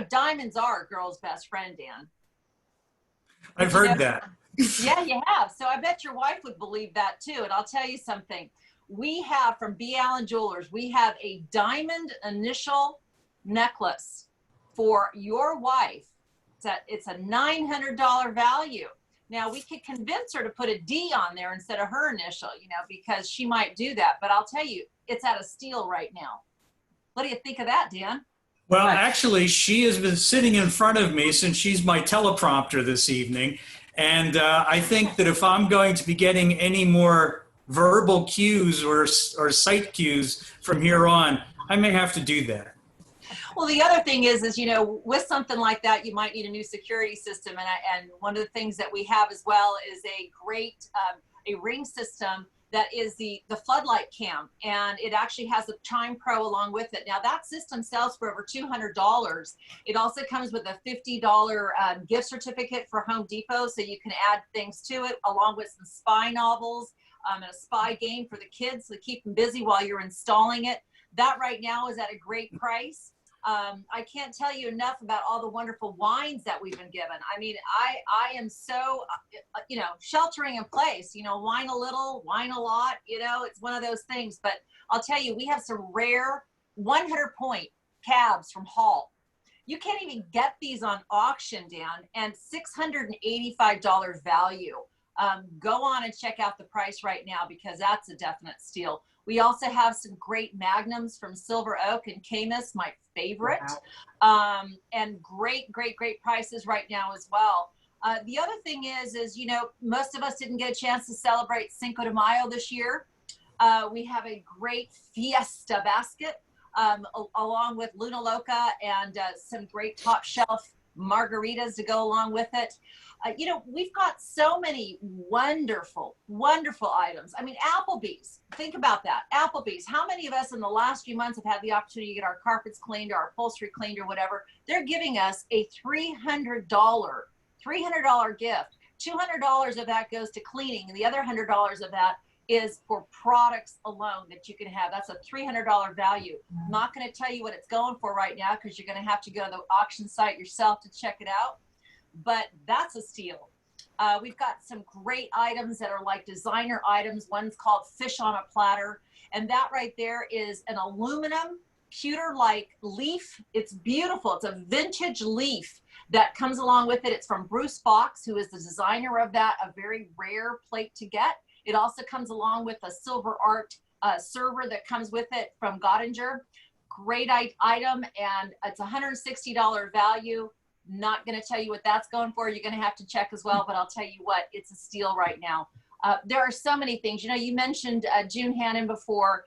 F: Diamonds are a girl's best friend, Dan.
B: I've heard that.
F: Yeah, you have. So I bet your wife would believe that too. And I'll tell you something. We have from B. Allen Jewelers, we have a diamond initial necklace for your wife. It's a $900 value. Now we could convince her to put a D on there instead of her initial, because she might do that. But I'll tell you, it's at a steal right now. What do you think of that, Dan?
B: Well, actually, she has been sitting in front of me since she's my teleprompter this evening. And I think that if I'm going to be getting any more verbal cues or sight cues from here on, I may have to do that.
F: Well, the other thing is with something like that, you might need a new security system. And one of the things that we have as well is a great a ring system that is the floodlight cam. And it actually has a Chime Pro along with it. Now that system sells for over $200. It also comes with a $50 gift certificate for Home Depot. So you can add things to it along with some spy novels and a spy game for the kids to keep them busy while you're installing it. That right now is at a great price. I can't tell you enough about all the wonderful wines that we've been given. I mean, I am so, sheltering in place, wine a little, wine a lot, it's one of those things. But I'll tell you, we have some rare 100-point cabs from Hall. You can't even get these on auction, Dan, and $685 value. Go on and check out the price right now because that's a definite steal. We also have some great magnums from Silver Oak and Camus, my favorite, and great prices right now as well. The other thing is most of us didn't get a chance to celebrate Cinco de Mayo this year. We have a great fiesta basket along with Luna Loca and some great top shelf margaritas to go along with it. We've got so many wonderful items. I mean, Applebee's, think about that. Applebee's, how many of us in the last few months have had the opportunity to get our carpets cleaned or our upholstery cleaned or whatever? They're giving us a $300 gift. $200 of that goes to cleaning, and the other $100 of that is for products alone that you can have. That's a $300 value. I'm not going to tell you what it's going for right now because you're going to have to go to the auction site yourself to check it out, but that's a steal. We've got some great items that are like designer items. One's called Fish on a Platter, and that right there is an aluminum pewter-like leaf. It's beautiful. It's a vintage leaf that comes along with it. It's from Bruce Fox, who is the designer of that, a very rare plate to get. It also comes along with a silver art server that comes with it from Gottinger. Great item, and it's $160 value. Not going to tell you what that's going for. You're going to have to check as well, but I'll tell you what, it's a steal right now. There are so many things. You know, you mentioned June Hannon before.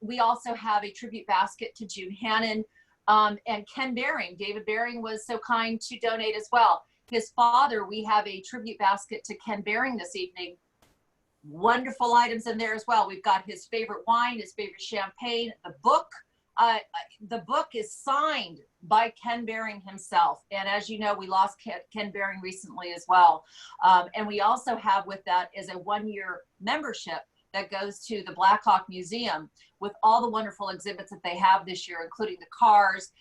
F: We also have a tribute basket to June Hannon and Ken Baring. David Baring was so kind to donate as well. His father, we have a tribute basket to Ken Baring this evening. Wonderful items in there as well. We've got his favorite wine, his favorite champagne, the book. The book is signed by Ken Baring himself. And as you know, we lost Ken Baring recently as well. And we also have with that is a one-year membership that goes to the Black Hawk Museum with all the wonderful exhibits that they have this year, including the cars,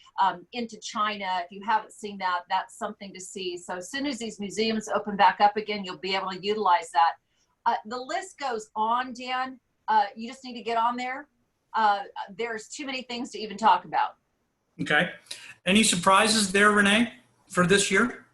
F: into China. If you haven't seen that, that's something to see. So as soon as these museums open back up again, you'll be able to utilize that. The list goes on, Dan. You just need to get on there. There's too many things to even talk about.
B: Okay. Any surprises there, Renee, for this year?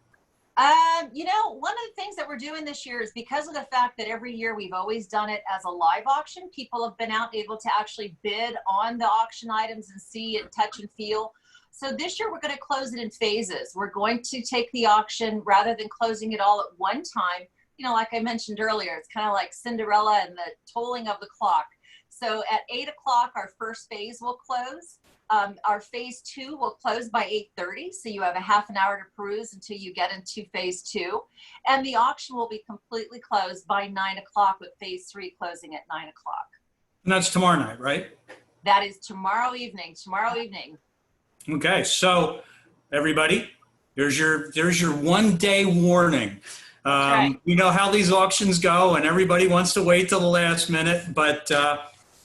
F: You know, one of the things that we're doing this year is because of the fact that every year we've always done it as a live auction, people have been able to actually bid on the auction items and see and touch and feel. So this year we're going to close it in phases. We're going to take the auction rather than closing it all at one time. You know, like I mentioned earlier, it's kind of like Cinderella and the tolling of the clock. So at 8 o'clock, our first phase will close. Our phase 2 will close by 8:30. So you have a half an hour to peruse until you get into phase 2. And the auction will be completely closed by 9 o'clock with phase 3 closing at 9 o'clock.
B: And that's tomorrow night, right?
F: That is tomorrow evening,
B: Okay, so everybody, there's your 1 day warning.
F: Right.
B: You know how these auctions go and everybody wants to wait till the last minute, but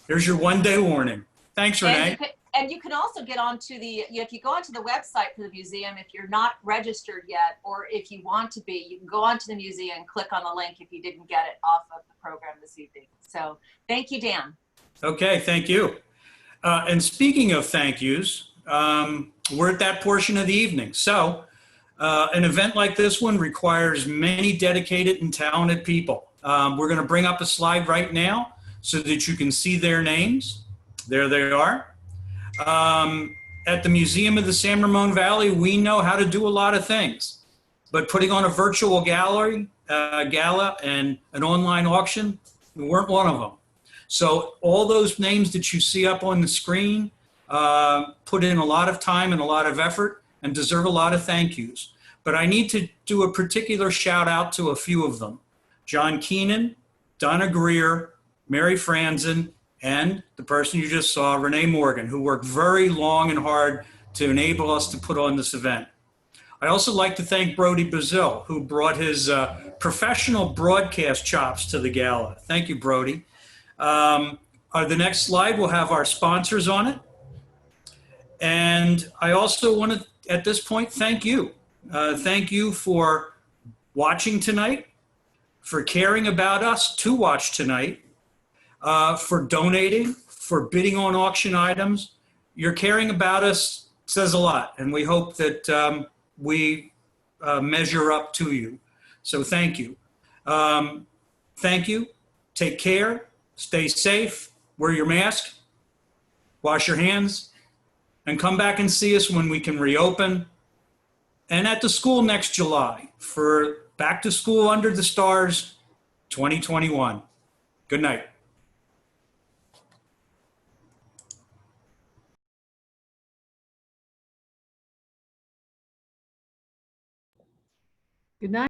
B: here's your 1 day warning. Thanks, Renee.
F: And you can also get onto if you go onto the website for the museum, if you're not registered yet, or if you want to be, you can go onto the museum and click on the link if you didn't get it off of the program this evening. So thank you, Dan.
B: Okay, thank you. And speaking of thank yous, we're at that portion of the evening. So an event like this one requires many dedicated and talented people. We're going to bring up a slide right now so that you can see their names. There they are. At the Museum of the San Ramon Valley, we know how to do a lot of things, but putting on a virtual gala and an online auction, we weren't one of them. So all those names that you see up on the screen put in a lot of time and a lot of effort and deserve a lot of thank yous. But I need to do a particular shout out to a few of them. John Keenan, Donna Greer, Mary Franzen, and the person you just saw, Renee Morgan, who worked very long and hard to enable us to put on this event. I also like to thank Brody Brazil, who brought his professional broadcast chops to the gala. Thank you, Brody. The next slide will have our sponsors on it. And I also want to, at this point, thank you. Thank you for watching tonight, for caring about us to watch tonight, for donating, for bidding on auction items. Your caring about us says a lot, and we hope that we measure up to you. So thank you. Thank you. Take care. Stay safe. Wear your mask. Wash your hands. And come back and see us when we can reopen. And at the school next July for Back to School Under the Stars 2021. Good night.
L: Good night.